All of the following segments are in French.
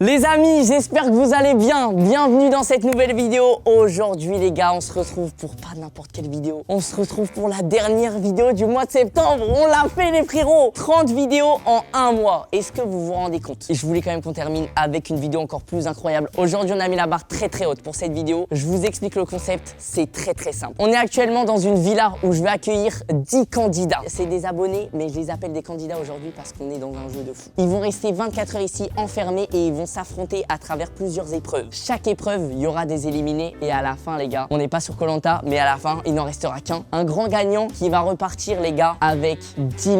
Les amis, j'espère que vous allez bien. Bienvenue dans cette nouvelle vidéo. Aujourd'hui les gars, on se retrouve pour pas n'importe quelle vidéo. On se retrouve pour la dernière vidéo du mois de septembre. On l'a fait les frérots. 30 vidéos en un mois. Est-ce que vous vous rendez compte? Et je voulais quand même qu'on termine avec une vidéo encore plus incroyable. Aujourd'hui on a mis la barre très haute pour cette vidéo. Je vous explique le concept, c'est très simple. On est actuellement dans une villa où je vais accueillir 10 candidats. C'est des abonnés, mais je les appelle des candidats aujourd'hui parce qu'on est dans un jeu de fou. Ils vont rester 24 heures ici enfermés et ils vont s'affronter à travers plusieurs épreuves. Chaque épreuve, il y aura des éliminés et à la fin les gars, on n'est pas sur Koh-Lanta, mais à la fin, il n'en restera qu'un. Un grand gagnant qui va repartir les gars avec 10 000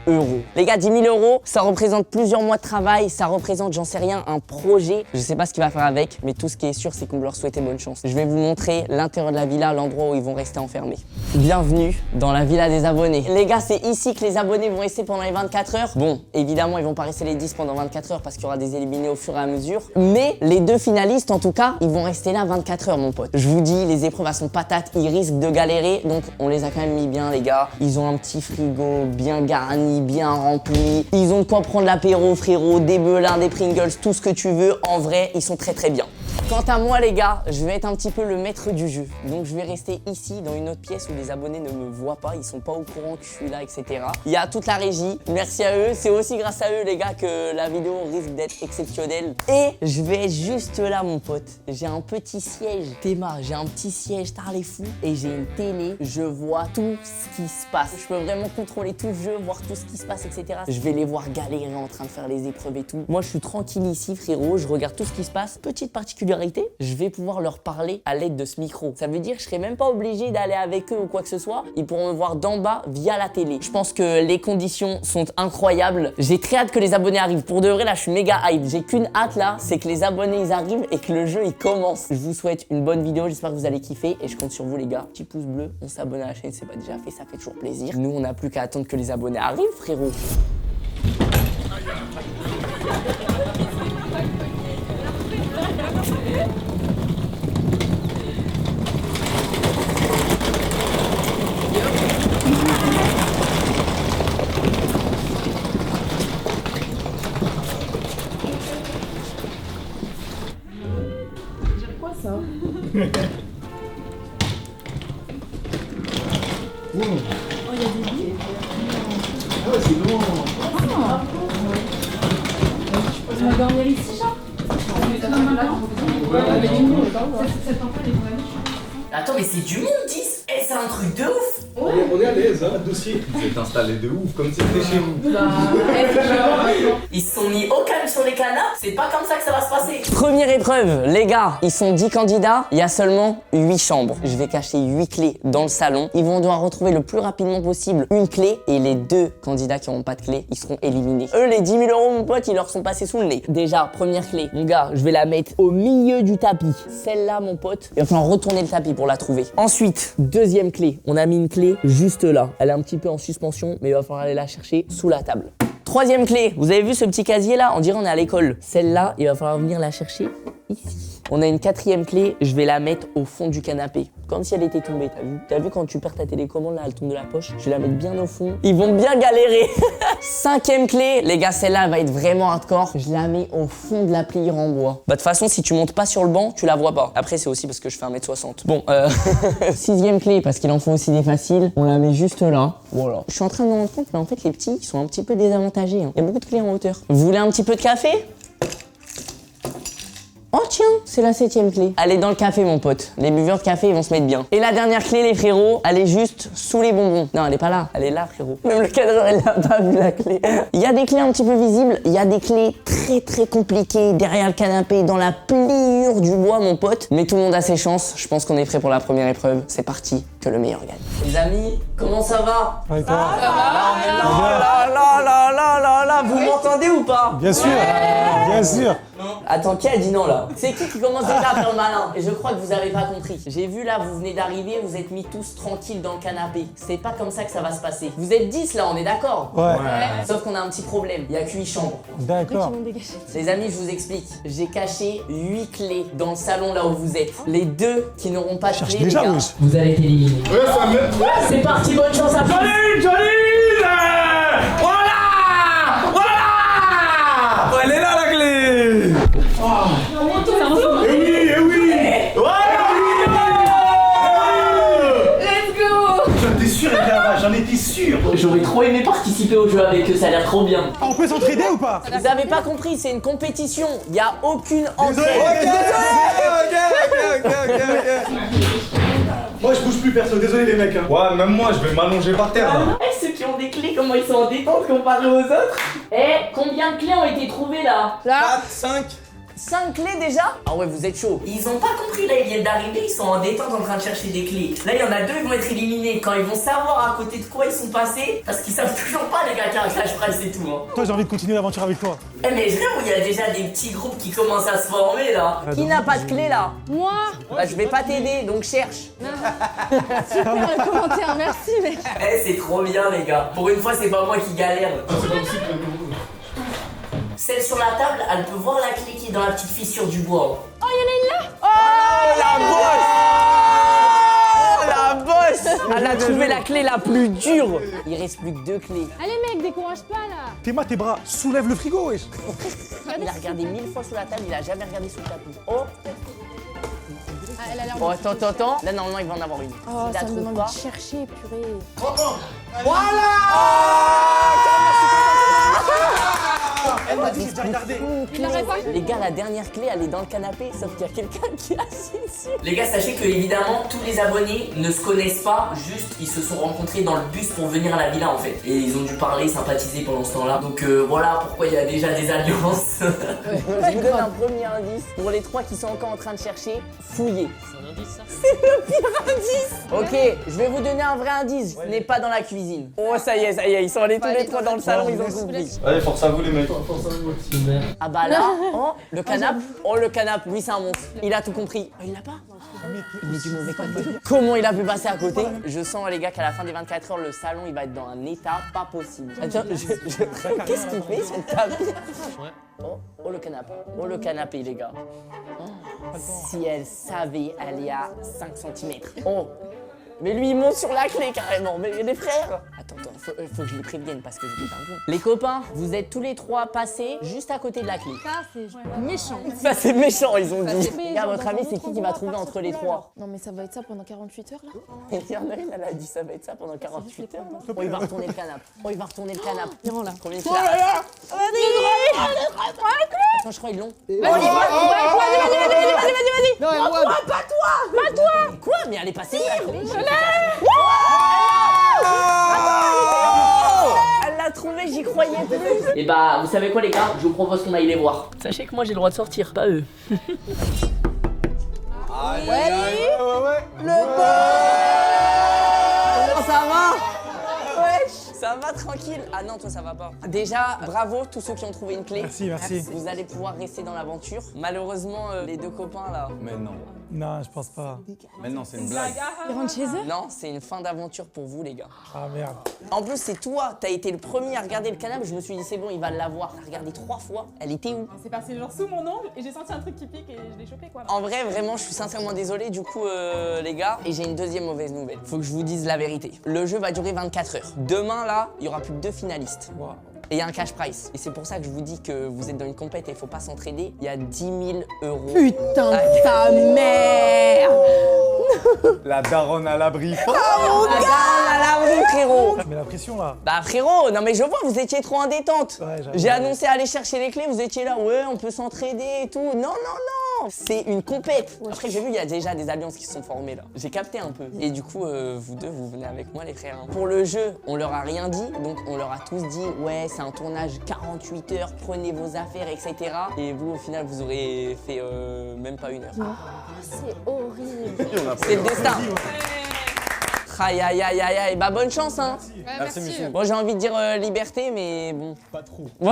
euros. Les gars, 10 000 euros, ça représente plusieurs mois de travail, ça représente, j'en sais rien, un projet. Je sais pas ce qu'il va faire avec, mais tout ce qui est sûr, c'est qu'on va leur souhaiter bonne chance. Je vais vous montrer l'intérieur de la villa, l'endroit où ils vont rester enfermés. Bienvenue dans la villa des abonnés. Les gars, c'est ici que les abonnés vont rester pendant les 24 heures. Bon, évidemment, ils vont pas rester les 10 pendant 24 heures parce qu'il y aura des éliminés au fur et à mesure. Mais les deux finalistes, en tout cas, ils vont rester là 24 heures, mon pote. Je vous dis, les épreuves, elles sont patates, ils risquent de galérer. Donc, on les a quand même mis bien, les gars. Ils ont un petit frigo bien garni, bien rempli. Ils ont de quoi prendre l'apéro, frérot, des belins, des Pringles, tout ce que tu veux. En vrai, ils sont très bien. Quant à moi les gars, je vais être un petit peu le maître du jeu. Donc je vais rester ici dans une autre pièce où les abonnés ne me voient pas, ils sont pas au courant que je suis là, etc. Il y a toute la régie, merci à eux. C'est aussi grâce à eux les gars que la vidéo risque d'être exceptionnelle. Et je vais être juste là mon pote. J'ai un petit siège, Théma, j'ai un petit siège, t'as les fous. Et j'ai une télé, je vois tout ce qui se passe. Je peux vraiment contrôler tout le jeu, voir tout ce qui se passe, etc. Je vais les voir galérer en train de faire les épreuves et tout. Moi je suis tranquille ici frérot, je regarde tout ce qui se passe. Petite particularité, je vais pouvoir leur parler à l'aide de ce micro. Ça veut dire que je serai même pas obligé d'aller avec eux ou quoi que ce soit. Ils pourront me voir d'en bas via la télé. Je pense que les conditions sont incroyables. J'ai très hâte que les abonnés arrivent. Pour de vrai, là, je suis méga hype. J'ai qu'une hâte là, c'est que les abonnés ils arrivent et que le jeu il commence. Je vous souhaite une bonne vidéo. J'espère que vous allez kiffer et je compte sur vous les gars. Petit pouce bleu, on s'abonne à la chaîne, c'est pas déjà fait, ça fait toujours plaisir. Nous, on n'a plus qu'à attendre que les abonnés arrivent, frérot. Ça. Oh, il y a des billes. Ah ouais, c'est long. Ah. On va dormir ici, genre. Attends, mais c'est du monde, 10. Eh, c'est un truc de ouf. On est à l'aise, hein, dossier. Vous êtes installé de ouf, comme si c'était chez vous. Ils se sont mis au calme sur les canapes, c'est pas comme ça que ça va se passer. Première épreuve, les gars, ils sont 10 candidats, il y a seulement 8 chambres. Je vais cacher 8 clés dans le salon. Ils vont devoir retrouver le plus rapidement possible une clé et les 2 candidats qui n'auront pas de clé, ils seront éliminés. Eux, les 10 000 euros, mon pote, ils leur sont passés sous le nez. Déjà, première clé, mon gars, je vais la mettre au milieu du tapis. Celle-là, mon pote, il va falloir retourner le tapis pour la trouver. Ensuite, deuxième clé, on a mis une clé juste là. Elle est un petit peu en suspension, mais il va falloir aller la chercher sous la table. Troisième clé, vous avez vu ce petit casier là? On dirait on est à l'école. Celle-là, il va falloir venir la chercher ici. On a une quatrième clé, je vais la mettre au fond du canapé. Comme si elle était tombée, t'as vu? T'as vu quand tu perds ta télécommande là, elle tombe de la poche? Je vais la mettre bien au fond. Ils vont bien galérer. Cinquième clé, les gars, celle-là va être vraiment hardcore. Je la mets au fond de la pliure en bois. Bah de toute façon, si tu montes pas sur le banc, tu la vois pas. Après, c'est aussi parce que je fais 1m60. Bon, sixième clé, parce qu'il en faut aussi des faciles. On la met juste là. Voilà. Je suis en train de me rendre compte, mais en fait, les petits, ils sont un petit peu désavantagés. Hein. Il y a beaucoup de clés en hauteur. Vous voulez un petit peu de café? Oh tiens, c'est la 7e clé. Elle est dans le café mon pote. Les buveurs de café ils vont se mettre bien. Et la dernière clé les frérots, elle est juste sous les bonbons. Non, elle est pas là, elle est là frérot. Même le cadreur il a pas vu la clé. Il y a des clés un petit peu visibles, il y a des clés très compliquées derrière le canapé, dans la pliure du bois mon pote. Mais tout le monde a ses chances, je pense qu'on est prêt pour la première épreuve. C'est parti, que le meilleur gagne. Les amis, comment ça va? Ouais, toi. Là on est là, vous m'entendez ou pas? Bien sûr, bien sûr. Attends, qui a dit non là? C'est qui commence déjà à faire le malin? Et je crois que vous avez pas compris. J'ai vu là, vous venez d'arriver, vous êtes mis tous tranquilles dans le canapé. C'est pas comme ça que ça va se passer. Vous êtes 10 là, on est d'accord? Ouais. Sauf qu'on a un petit problème, il y a que 8 chambres. D'accord. Les amis, je vous explique. J'ai caché 8 clés dans le salon là où vous êtes. Les 2 qui n'auront pas de Cherche clés, déjà, les gars, wesh. vous allez être éliminés. Ouais, ça me... C'est parti, bonne chance à tous. Voilà! Voilà! Oh, elle est là la clé! J'aurais trop aimé participer au jeu avec eux, ça a l'air trop bien. Ah, on peut s'entraider ou pas? Vous avez pas compris, c'est une compétition. Il y a aucune entraide. Moi, je bouge plus, perso. Désolé, les mecs. Hein. Ouais, même moi, je vais m'allonger par terre là. Eh, ceux qui ont des clés, comment ils sont en détente comparé aux autres? Eh, combien de clés ont été trouvées là? 4, 5. 5 clés déjà? Ah ouais, vous êtes chaud. Ils ont pas compris là, ils viennent d'arriver, ils sont en détente en train de chercher des clés. Là, il y en a 2, ils vont être éliminés. Quand ils vont savoir à côté de quoi ils sont passés, parce qu'ils savent toujours pas les gars qu'il y a un cash prize et tout. Hein. Toi, j'ai envie de continuer l'aventure avec toi. Eh, mais vraiment, il y a déjà des petits groupes qui commencent à se former là. Qui n'a pas de clé là? Moi. Bah, je vais pas t'aider, donc cherche. Super le commentaire, merci mec. Eh, c'est trop bien les gars. Pour une fois, c'est pas moi qui galère. Celle sur la table, elle peut voir la clé qui est dans la petite fissure du bois. Oh, y'en a une là. Oh, la bosse! Elle a trouvé la clé la plus dure. Il reste plus que 2 clés. Allez mec, décourage pas là. Tes-moi tes bras, soulève le frigo, wesh. Il a regardé 1000 fois sous la table, il a jamais regardé sous le tapis. Oh! Ah, elle a l'air Oh, attends. Là, normalement, il va en avoir une. Oh, S'il la ça me trouve demande pas. de chercher, purée. Elle m'a dit, j'ai déjà regardé. Il l'aurait pas. Les gars, la dernière clé, elle est dans le canapé, sauf qu'il y a quelqu'un qui est assis dessus. Les gars, sachez que évidemment, tous les abonnés ne se connaissent pas, juste ils se sont rencontrés dans le bus pour venir à la villa en fait. Et ils ont dû parler, sympathiser pendant ce temps-là. Donc voilà pourquoi il y a déjà des alliances. Je vous donne un premier indice. Pour les 3 qui sont encore en train de chercher, fouillez. C'est le pire indice. Ok, je vais vous donner un vrai indice. Ce n'est pas dans la cuisine. Oh, ça y est, ils sont allés tous les 3 dans le salon, ils ont compris. Allez, force à vous les mecs. Ah bah là, oh, le canapé. Oh, le canapé, oui, c'est un monstre. Il a tout compris. Il l'a pas? Il est du mauvais côté. Comment il a pu passer à côté? Je sens, les gars, qu'à la fin des 24 heures, le salon, il va être dans un état pas possible. Attends, qu'est-ce qu'il fait sur le tapis? Oh, le canapé. Oh, le canapé, les gars. Oh, si elle savait, elle est à 5 cm. Oh, mais lui, il monte sur la clé carrément. Mais les frères. Attends, faut que je les prévienne parce que je vais pas bon. Les copains, vous êtes tous les 3 passés juste à côté de la clé. Ça, c'est méchant. Ça, c'est méchant, ils ont dit. Mais Les gars, à genre, votre dans avis, un c'est autre qui va endroit, trouver pas entre sur les ce 3? Non, mais ça va être ça pendant 48 heures là. Il y en a une, elle a dit ça va être ça pendant 48 heures. Oh, il va retourner le canapé. Oh, il va retourner le canapé. Viens là. Premier Oh là là. Attends, je crois ils l'ont. Vas-y, vas-y. Non, Pas toi. Quoi? Mais elle est passée où la clé? Elle l'a trouvé, j'y croyais plus. Et bah, vous savez quoi les gars? Je vous propose qu'on aille les voir. Sachez que moi j'ai le droit de sortir, pas eux. Ouais. Ça va? Wesh, ça va tranquille. Ah non, toi ça va pas. Déjà, bravo tous ceux qui ont trouvé une clé. Merci. Vous allez pouvoir rester dans l'aventure. Malheureusement, les 2 copains là. Mais non. Non, je pense pas. Mais non, c'est une blague. Ils rentrent chez eux. Non, c'est une fin d'aventure pour vous les gars. Ah merde. En plus, c'est toi, t'as été le premier à regarder le canapé. Je me suis dit, c'est bon, il va l'avoir. T'as regardé 3 fois. Elle était où? C'est passé genre sous mon ongle et j'ai senti un truc qui pique et je l'ai chopé quoi. En vrai, vraiment, je suis sincèrement désolé du coup, les gars. Et j'ai une deuxième mauvaise nouvelle. Faut que je vous dise la vérité. Le jeu va durer 24 heures. Demain, là, il y aura plus que 2 finalistes. Wow. Et il y a un cash prize. Et c'est pour ça que je vous dis que vous êtes dans une compète et il faut pas s'entraider. Il y a 10 000 euros. Putain de ta mère. La daronne à l'abri. Ah, à l'abri, frérot. Mais la pression là. Bah frérot, non mais je vois, vous étiez trop en détente. Ouais, j'avoue. J'ai annoncé aller chercher les clés, vous étiez là, ouais, on peut s'entraider et tout. Non, c'est une compète. Après j'ai vu, il y a déjà des alliances qui se sont formées là. J'ai capté un peu. Et du coup, vous deux, vous venez avec moi les frères. Hein. Pour le jeu, on leur a rien dit, donc on leur a tous dit, ouais, c'est un tournage 48 heures, prenez vos affaires, etc. Et vous, au final, vous aurez fait même pas 1 heure. C'est horrible. C'est le destin. Aïe aïe aïe aïe aïe, bah bonne chance hein. Merci monsieur. Bon j'ai envie de dire liberté mais bon. Pas trop. 10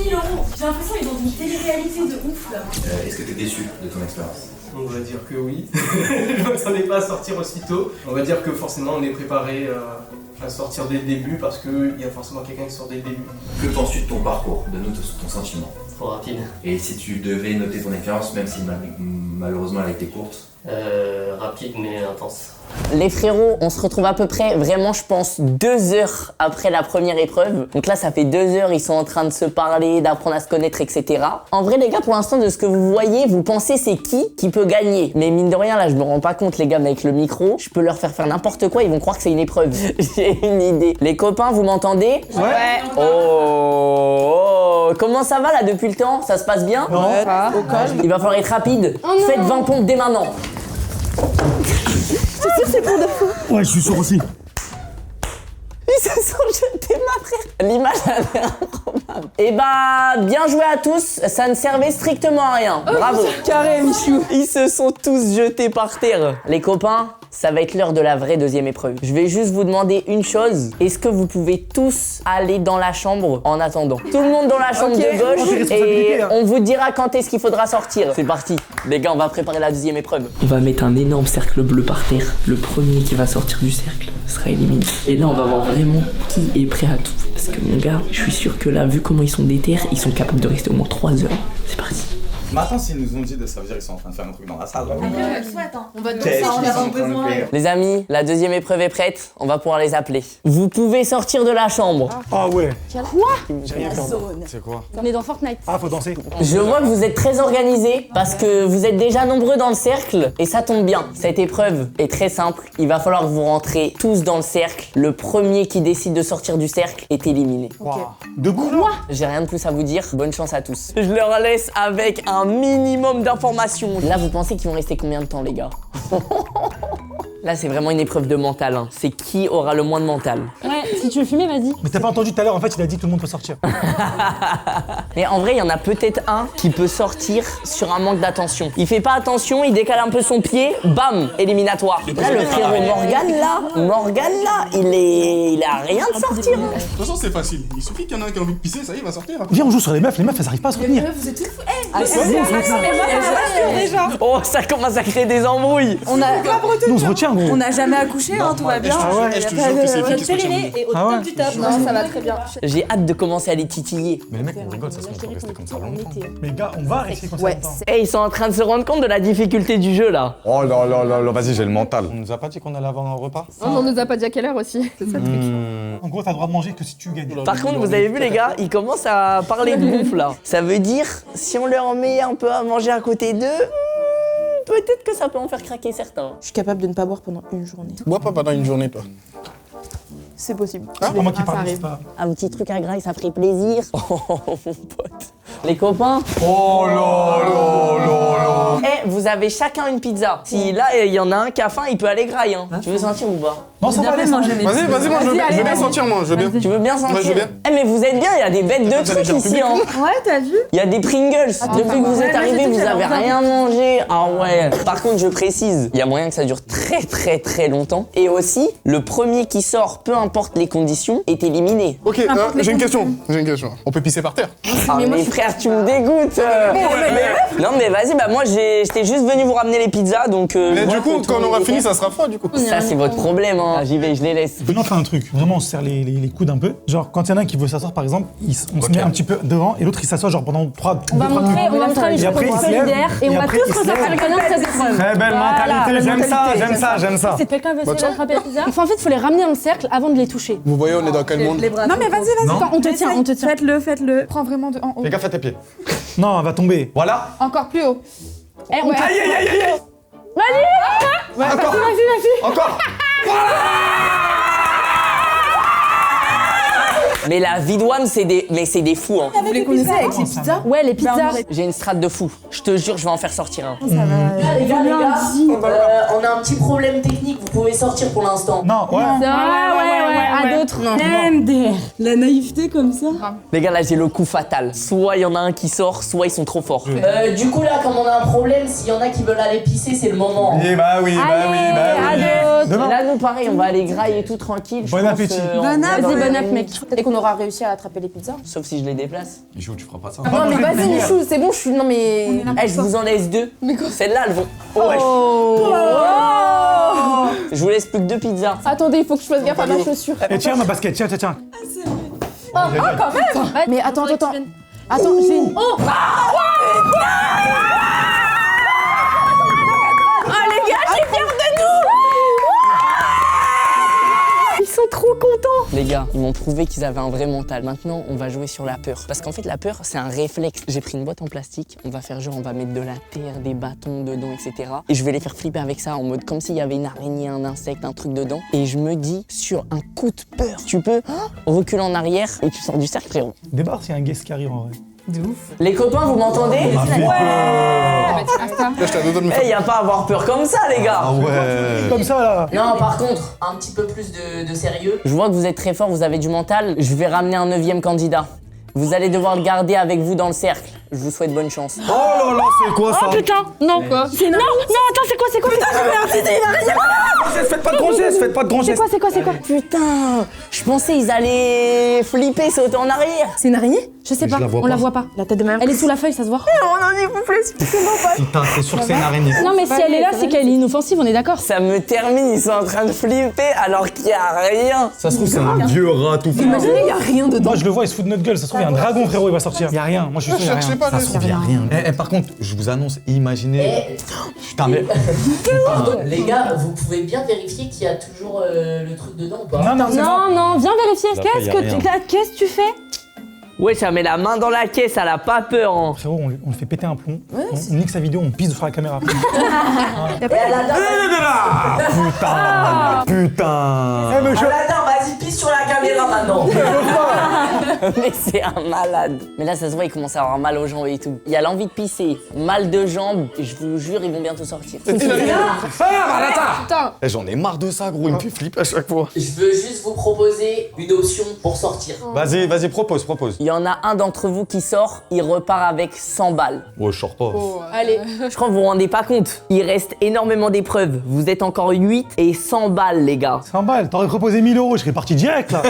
000 euros. J'ai l'impression qu'ils ont une télé-réalité de ouf là. Est-ce que t'es déçu de ton expérience? On va dire que oui. Je m'attendais pas à sortir aussitôt. On va dire que forcément on est préparé à sortir dès le début parce qu'il y a forcément quelqu'un qui sort dès le début. Que penses-tu de ton parcours? Donne-nous ton sentiment. Trop rapide. Et si tu devais noter ton expérience, même si malheureusement elle a été courte? Rapide mais intense. Les frérots, on se retrouve à peu près, vraiment je pense, 2 heures après la première épreuve. Donc là ça fait 2 heures, ils sont en train de se parler, d'apprendre à se connaître, etc. En vrai les gars, pour l'instant de ce que vous voyez, vous pensez c'est qui peut gagner. Mais mine de rien là, je me rends pas compte les gars, mais avec le micro, je peux leur faire n'importe quoi, ils vont croire que c'est une épreuve. J'ai une idée. Les copains, vous m'entendez? Ouais. Oh, comment ça va là depuis le temps? Ça se passe bien? Ouais. Il va falloir être rapide. Faites 20 pompes dès maintenant. Ouais, je suis sûr aussi. Ils se sont jetés, ma frère. L'image a l'air improbable. Et bah, bien joué à tous. Ça ne servait strictement à rien. Bravo. Carré, Michou. Ils se sont tous jetés par terre. Les copains, ça va être l'heure de la vraie deuxième épreuve. Je vais juste vous demander une chose. Est-ce que vous pouvez tous aller dans la chambre en attendant? Tout le monde dans la chambre de gauche et on vous dira quand est-ce qu'il faudra sortir. C'est parti. Les gars, on va préparer la deuxième épreuve. On va mettre un énorme cercle bleu par terre. Le premier qui va sortir du cercle sera éliminé. Et là, on va voir vraiment qui est prêt à tout. Parce que mon gars, je suis sûr que là, vu comment ils sont déter, ils sont capables de rester au moins 3 heures. C'est parti. Mais attends, s'ils nous ont dit de ça veut dire qu'ils sont en train de faire un truc dans la salle. Après, on le souhaite, hein. On va danser, Qu'est-ce on qu'ils a sont en train de besoin. faire? Les amis, la deuxième épreuve est prête. On va pouvoir les appeler. Vous pouvez sortir de la chambre. Ah ouais. Quoi? J'ai rien fait. C'est quoi? On est dans Fortnite. Ah, faut danser. Je vois que vous êtes très organisés parce que vous êtes déjà nombreux dans le cercle et ça tombe bien. Cette épreuve est très simple. Il va falloir que vous rentrez tous dans le cercle. Le premier qui décide de sortir du cercle est éliminé. Debout. J'ai rien de plus à vous dire. Bonne chance à tous. Je leur laisse avec un minimum d'informations. Là, vous pensez qu'ils vont rester combien de temps, les gars? Là, c'est vraiment une épreuve de mental. Hein. C'est qui aura le moins de mental. Ouais, si tu veux fumer, vas-y. Mais t'as pas entendu tout à l'heure, en fait, il a dit que tout le monde peut sortir. Mais en vrai, il y en a peut-être un qui peut sortir sur un manque d'attention. Il fait pas attention, il décale un peu son pied, bam, éliminatoire. Là, le frérot Morgan là, il a rien de sortir. Hein. De toute façon, c'est facile. Il suffit qu'il y en a un qui a envie de pisser, ça y est, il va sortir. Viens, on joue sur les meufs elles arrivent pas à se retenir. Vous êtes tous fous. Oh, ça commence à créer des embrouilles. Nous, on se retient, gros. On n'a jamais accouché, hein, tout va bien. Ah ouais. Je te jure que c'est les filles qui se retiennent. Et au Ah ouais. top du top. Non, ça va très bien. J'ai hâte de commencer à les titiller. Mais les mecs, on rigole, ça se peut rester comme ça longtemps. Mais gars, on va rester comme ça Ouais, longtemps. Eh, ils sont en train de se rendre compte de la difficulté du jeu là. Oh là là là là, vas-y, j'ai le mental. On nous a pas dit qu'on allait avoir un repas? On nous a pas dit à quelle heure aussi. C'est ça le truc. En gros, t'as le droit de manger que si tu gagnes. Par contre, vous avez vu les gars, ils commencent à parler de bouffe là. Ça veut dire, si on leur met un peu à manger à côté d'eux, peut-être que ça peut en faire craquer certains. Je suis capable de ne pas boire pendant une journée. Bois pas pendant une journée, toi. C'est possible. C'est pas moi qui ça parle, arrive. c'est pas. Un petit truc à graille, ça ferait plaisir. Oh mon pote. Les copains. Oh là là là là. Eh, vous avez chacun une pizza. Si là, il y en a un qui a faim, il peut aller graille. Hein. Tu veux sentir ou pas? Non, ça va aller, ça. Vas-y, moi je veux bien sentir, moi, je veux bien. Tu veux bien sentir? je veux bien. Eh, mais vous êtes bien, il y a des bêtes de trucs ici. Hein. Ouais, t'as vu? Il y a des Pringles. Depuis que vous êtes arrivés, vous avez rien mangé. Ah ouais. Par contre, je précise, il y a moyen que ça dure très longtemps. Et aussi, le premier qui sort, peu importe les conditions, est éliminé. Ok, j'ai une question. On peut pisser par terre? Ah mais frère, tu me dégoûtes. Non mais vas-y, bah moi j'étais juste venu vous ramener les pizzas, donc... Mais moi, du coup, faut quand on tourner aura les fini, têtes. ça sera froid, du coup. Ça c'est votre problème, hein. J'y vais, je les laisse. Venons faire un truc, vraiment on se serre les coudes un peu. Genre quand il y en a un qui veut s'asseoir par exemple, on se met un petit peu devant et l'autre il s'assoit genre pendant 3 On va montrer une Et chose après, il se lève, solidaire et on et va après, tous il se ressortir lève. le gagnant de cette épreuve. Très belle mentalité, j'aime ça. C'est quelqu'un veut essayer d'attraper la pizza. En fait, il faut les ramener dans le cercle avant de les toucher. Vous voyez, on est dans quel monde? Non, mais vas-y. Attends, on te tient. Faites-le. Prends vraiment de en haut. Les gars, faites tes pieds. Non, elle va tomber. Voilà. Encore plus haut. Eh, on Aïe aïe aïe aïe. Encore. Encore. Mais la Vidouane, c'est des fous, hein. Vous les connaissez avec ces pizzas? Ouais, les pizzas. J'ai une strate de fou. Je te jure, je vais en faire sortir un. Ça va. Les gars, on a un petit problème technique. Vous pouvez sortir pour l'instant. Non, ouais. À d'autres. MDR. La naïveté comme ça. Les gars, là, j'ai le coup fatal. Soit il y en a un qui sort, soit ils sont trop forts. Du coup, là, comme on a un problème, s'il y en a qui veulent aller pisser, c'est le moment. Eh bah oui, Demain. Là, nous, pareil, on va aller grailler tout tranquille. Je Bon pense, appétit. on Bon va dans appétit. les- Bon app, mec. Dès qu'on aura réussi à attraper les pizzas. Sauf si je les déplace. Michou, tu feras pas ça. Non, mais vas-y, Michou, c'est bon, je suis. Non, mais. Eh, je vous en laisse 2. Celles-là, elles vont. Oh, wesh. Je vous laisse plus que 2 pizzas. Attendez, il faut que je fasse gaffe à ma chaussure. Et tiens ma basket, tiens. Mais attends. Attends, j'ai une. Oh les gars, je suis fière de nous. Ils sont trop contents. Les gars, ils m'ont prouvé qu'ils avaient un vrai mental. Maintenant, on va jouer sur la peur. Parce qu'en fait, la peur, c'est un réflexe. J'ai pris une boîte en plastique. On va faire genre, on va mettre de la terre, des bâtons dedans, etc. Et je vais les faire flipper avec ça en mode comme s'il y avait une araignée, un insecte, un truc dedans. Et je me dis, sur un coup de peur, tu peux reculer en arrière et tu sors du cercle, frérot. Débarre s'il y a un guest qui arrive en vrai. De ouf. Les copains, vous m'entendez? Là, j'étais à deux doigts de me Eh, y a pas à avoir peur comme ça, les gars. Ah ouais. Comme ça là. Non, par contre, un petit peu plus de sérieux. Je vois que vous êtes très fort, vous avez du mental. Je vais ramener un 9e candidat. Vous allez devoir le garder avec vous dans le cercle. Je vous souhaite bonne chance. Oh là là, c'est quoi ça? Oh putain, non. Quoi? C'est non, attends, c'est quoi? Faites pas de grossesse, faites pas de grossesse. C'est quoi? Putain, je pensais ils allaient flipper, sauter en arrière. C'est une araignée? Je sais pas, on la voit pas. La tête de ma mère. Elle est sous la feuille, ça se voit. Putain, c'est sûr que c'est une araignée. Non, mais si elle est là, c'est qu'elle est inoffensive, on est d'accord. Ça me termine, ils sont en train de flipper alors qu'il y a rien. Ça se trouve, c'est un vieux rat tout fait. Imaginez, il y a rien dedans. Moi je le vois, il se fout de notre gueule. Ça se trouve, il y a un dragon, frérot, il va sortir. Il y a rien. Moi je suis sûr, il y a Je sais rien. pas, Ça se trouve, y a rien. Par contre, je vous annonce, imaginez. Putain, mais. Les gars, vous pouvez bien vérifier qu'il y a toujours le truc dedans ou pas? Non, c'est bon. Non, viens vérifier. Là-bas, y a Qu'est-ce que tu fais? Ouais, ça met la main dans la caisse, elle a pas peur. Hein. Frérot, on le fait péter un plomb. On nique sa vidéo, on pisse sur la caméra. Putain. Aladdin, vas-y, pisse sur la caméra maintenant. Mais c'est un malade. Mais là, ça se voit, il commence à avoir mal aux jambes et tout. Il y a l'envie de pisser, mal de jambes. Je vous jure, ils vont bientôt sortir. Eh, j'en ai marre de ça, gros. Il me fait flipper à chaque fois. Je veux juste vous proposer une option pour sortir. Vas-y, propose. Il y en a un d'entre vous qui sort, il repart avec 100 balles. Ouais, je sors pas. Allez. Je crois que vous vous rendez pas compte. Il reste énormément d'épreuves. Vous êtes encore 8 et 100 balles, les gars. 100 balles, t'aurais proposé 1000 €, je serais parti direct là.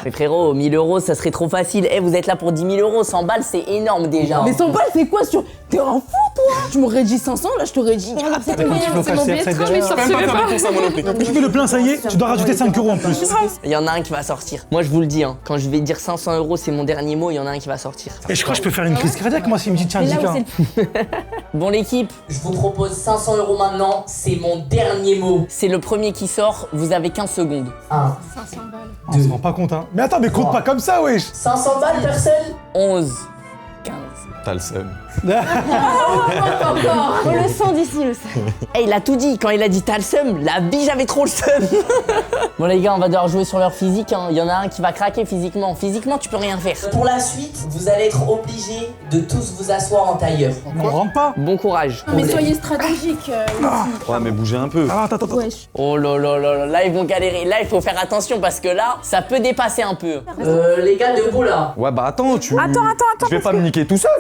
Mais frérot, 1000 €, ça serait trop facile. Eh, vous êtes là pour 10 000 €. 100 balles, c'est énorme déjà. Mais 100 balles, c'est quoi sur. T'es un fou, toi? Tu m'aurais dit 500, là, je t'aurais dit. C'est Avec un petit flocage CR7 derrière. Je peux même pas faire pour ça, moi non plus. Tu fais le plein, ça y est, tu dois rajouter 5 € en plus. Il y en a un qui va sortir. Moi, je vous le dis, hein, quand je vais dire 500 €, c'est mon dernier mot, il y en a un qui va sortir. Et je crois que je peux faire une crise cardiaque, moi, s'il me dit tiens, 10K. Bon, l'équipe, Je vous propose 500 € maintenant, c'est mon dernier mot. c'est le premier qui sort. Vous avez 15 secondes. 1. 500 balles. On se rend pas compte, hein. Mais attends, mais compte pas comme ça, wesh. 500 balles, personne? 11, 15. T'as le seum. On le sent d'ici, le sait. Eh, il a tout dit. Quand il a dit t'as le seum, la bille, j'avais trop le seum. Bon, les gars, on va devoir jouer sur leur physique. Hein. Il y en a un qui va craquer physiquement. Physiquement, tu peux rien faire. Pour la suite, vous allez être obligés de tous vous asseoir en tailleur. On rentre pas. Bon courage. Mais soyez stratégique. Ouais, mais bougez un peu. Attends. Wesh. Oh là là là là, là ils vont galérer. Là il faut faire attention parce que là ça peut dépasser un peu. Les gars, debout là. Ouais, bah attends, Je vais pas me niquer tout seul.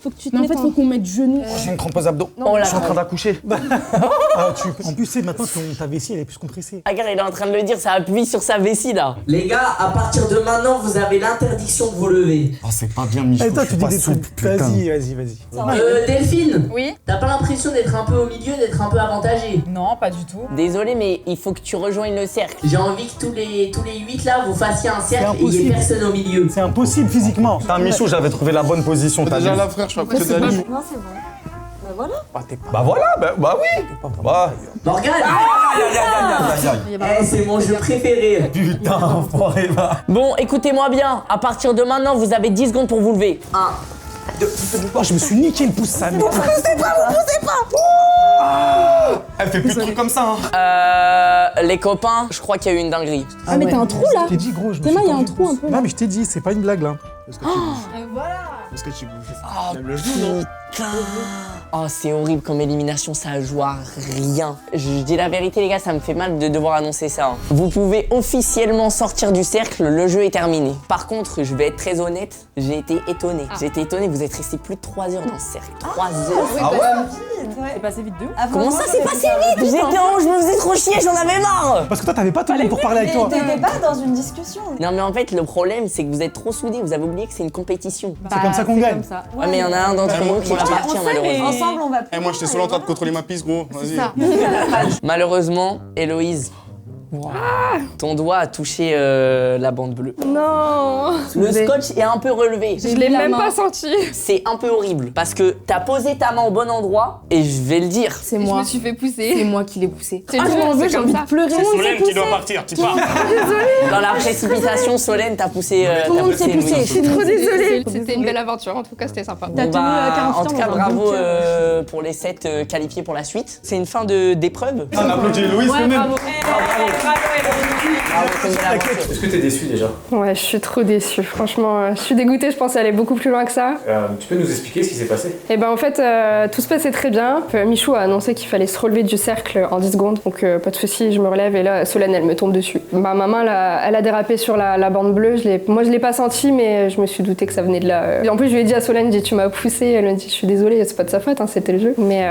Faut que tu te Mais en mettes fait, faut qu'on mette genoux. J'ai une crampe aux abdos. Oh là Je suis en train d'accoucher. En plus, c'est maintenant ta vessie, elle est plus compressée. Regarde, il est en train de le dire, ça appuie sur sa vessie là. Les gars, à partir de maintenant, vous avez l'interdiction de vous lever. Oh, c'est pas bien, Michou. Et toi, je tu suis dis pas des souple, trucs. putain. Vas-y. Delphine, Oui? t'as pas l'impression d'être un peu au milieu, d'être un peu avantagé? Non, pas du tout. Désolé mais il faut que tu rejoignes le cercle. J'ai envie que tous les 8 là, vous fassiez un cercle et il n'y ait impossible. personne au milieu. C'est impossible physiquement. Putain, Michou, j'avais trouvé la bonne position. T'as Déjà vu? là, frère, je suis après de la ligne. Non, c'est bon. Bah voilà. Bah voilà, bah oui. Bah. Morgane, c'est mon jeu préféré. Putain, enfoiré, va. Bon écoutez-moi bien, à partir de maintenant vous avez 10 secondes pour vous lever. 1, Oh, je me suis niqué le pouce, ça. Elle fait plus de trucs comme ça, hein. les copains, je crois qu'il y a eu une dinguerie. Ah, mais t'as un trou là? Je t'ai dit, gros, je me Tes suis mains, il y a tendu un le trou pouce. un peu, là. Non, mais je t'ai dit, c'est pas une blague là. Est-ce que tu bouges Est-ce que tu bouges Même le genou, non Putain. Oh c'est horrible comme élimination, ça joue à rien. Je dis la vérité les gars, ça me fait mal de devoir annoncer ça. Hein. Vous pouvez officiellement sortir du cercle, le jeu est terminé. Par contre, je vais être très honnête, j'ai été étonné. J'ai été étonné, vous êtes resté plus de 3 heures dans ce cercle. 3 heures. Ah ouais? C'est passé vite de ouf. Comment ça c'est passé vite? J'étais en, je me faisais trop chier, j'en avais marre. Parce que toi, t'avais pas tout le monde pour parler avec toi. T'étais pas dans une discussion. Non mais en fait le problème c'est que vous êtes trop soudés, vous avez oublié que c'est une compétition. C'est comme ça qu'on gagne. Comme ça. Ouais mais il y en a un d'entre vous qui va partir malheureusement. Ensemble, on va. Eh, moi, j'étais solo en train de contrôler ma piste, gros. Vas-y. Malheureusement, Héloïse, Ton doigt a touché la bande bleue. Non. Le scotch est un peu relevé. Je l'ai même pas senti. C'est un peu horrible parce que t'as posé ta main au bon endroit et je vais le dire. C'est moi. Je me suis fait pousser. C'est moi qui l'ai poussé. C'est Ah, je m'en veux, j'ai envie de pleurer. Solène qui doit partir, tu pars. Dans la précipitation, Solène, t'as poussé. Tout le monde s'est poussé. Je suis trop désolée. C'était une belle aventure, en tout cas, c'était sympa. Bon, en tout cas, bravo pour les 7 qualifiés pour la suite. C'est une fin d'épreuve. On applaudit Louise quand même. Bravo, c'est une belle aventure. Est-ce que t'es déçu déjà? Ouais, je suis trop déçue. Franchement, je suis dégoûtée. Je pensais aller beaucoup plus loin que ça. Tu peux nous expliquer ce qui s'est passé? Et ben en fait, tout se passait très bien. Michou a annoncé qu'il fallait se relever du cercle en 10 secondes. Donc pas de souci, je me relève et là, Solène, elle me tombe dessus. Ma main, elle a dérapé sur la bande bleue. Moi, je l'ai pas senti, mais je me suis doutée que ça venait de là. Et en plus, je lui ai dit à Solène, tu m'as poussé. Elle me dit, je suis désolée, c'est pas de sa faute, hein, c'était le jeu. Mais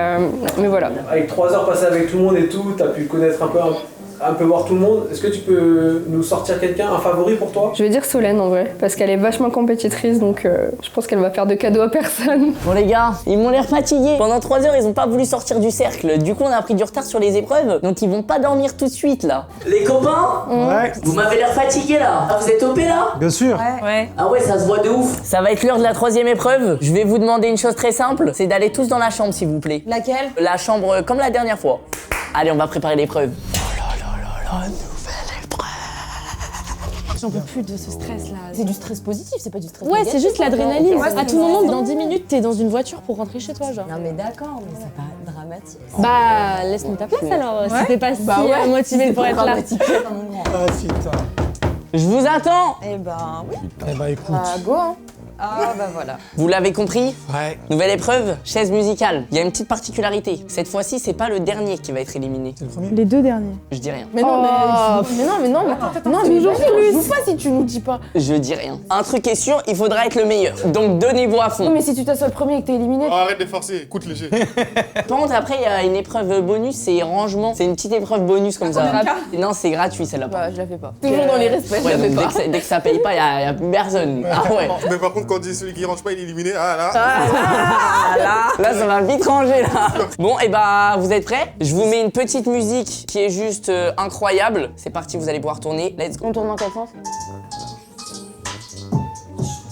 voilà. Avec 3 heures passées avec tout le monde et tout, t'as pu connaître un peu voir tout le monde. Est-ce que tu peux nous sortir quelqu'un, un favori pour toi? Je vais dire Solène en vrai, parce qu'elle est vachement compétitrice, donc je pense qu'elle va faire de cadeaux à personne. Bon les gars, ils m'ont l'air fatigués. Pendant 3 heures, ils ont pas voulu sortir du cercle. Du coup, on a pris du retard sur les épreuves, donc ils vont pas dormir tout de suite là. Les copains, Ouais. vous m'avez l'air fatigués là. Ah, vous êtes OP là? Bien sûr. Ouais. Ah ouais, ça se voit de ouf. Ça va être l'heure de la 3e épreuve. Je vais vous demander une chose très simple, c'est d'aller tous dans la chambre s'il vous plaît. Laquelle? La chambre comme la dernière fois. Allez, on va préparer l'épreuve. J'en peux plus de ce stress là. C'est du stress positif, c'est pas du stress Ouais, négatif. c'est juste l'adrénaline. Ouais, À tout moment, dans 10 minutes, t'es dans une voiture pour rentrer chez toi, genre. Non mais d'accord, mais c'est pas dramatique. Bah, laisse-nous ta place alors. Si t'es pas si motivé pour être là. Ah putain. Je vous attends. Eh ben oui. Eh bah écoute. Go hein. Ah bah voilà. Vous l'avez compris? Ouais. Nouvelle épreuve, chaise musicale. Il y a une petite particularité. Cette fois-ci, c'est pas le dernier qui va être éliminé. C'est le premier. Les 2 derniers. Je dis rien. Mais non, mais non, Toujours plus. joue pas si tu nous dis pas. Je dis rien. Un truc est sûr, il faudra être le meilleur. Donc donnez-vous à fond. Non mais si tu t'assois le premier et que t'es éliminé. Oh, arrête de forcer, écoute léger. Par contre, après, il y a une épreuve bonus, c'est rangement. C'est une petite épreuve bonus comme ça. Non, c'est gratuit celle-là. Bah je la fais pas. Toujours dans les respects, je Ouais, la fais donc pas. dès que ça paye pas, il y a plus personne. Ah ouais. Mais par contre, quand on dit celui qui range pas, il est éliminé. Ah là. Là, ça va vite ranger là. Bon, et bah, vous êtes prêts? Je vous mets une petite musique qui est juste incroyable. C'est parti, vous allez pouvoir tourner. Let's go. On tourne dans quel sens?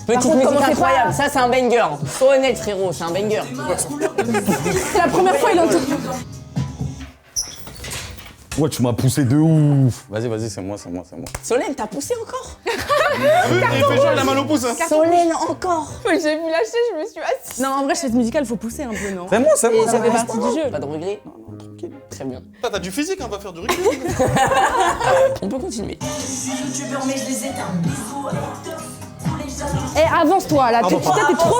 Petite contre, musique commencez incroyable. pas. Ça, c'est un banger. Sois honnête, frérot, c'est un banger. C'est la première fois il entend. Ouais, tu m'as poussé de ouf. Vas-y, c'est moi. Solène, t'as poussé encore? Il fait genre la main au pouce. Hein. Solène, encore? J'ai vu lâcher, je me suis assise. Non en vrai chaise musicale faut pousser un peu non? C'est moi. Et ça fait partie du jeu. Pas de regret? Tranquille. Très bien. T'as du physique, hein, on va faire du rugby. On peut continuer. Eh, avance-toi là, t'es trop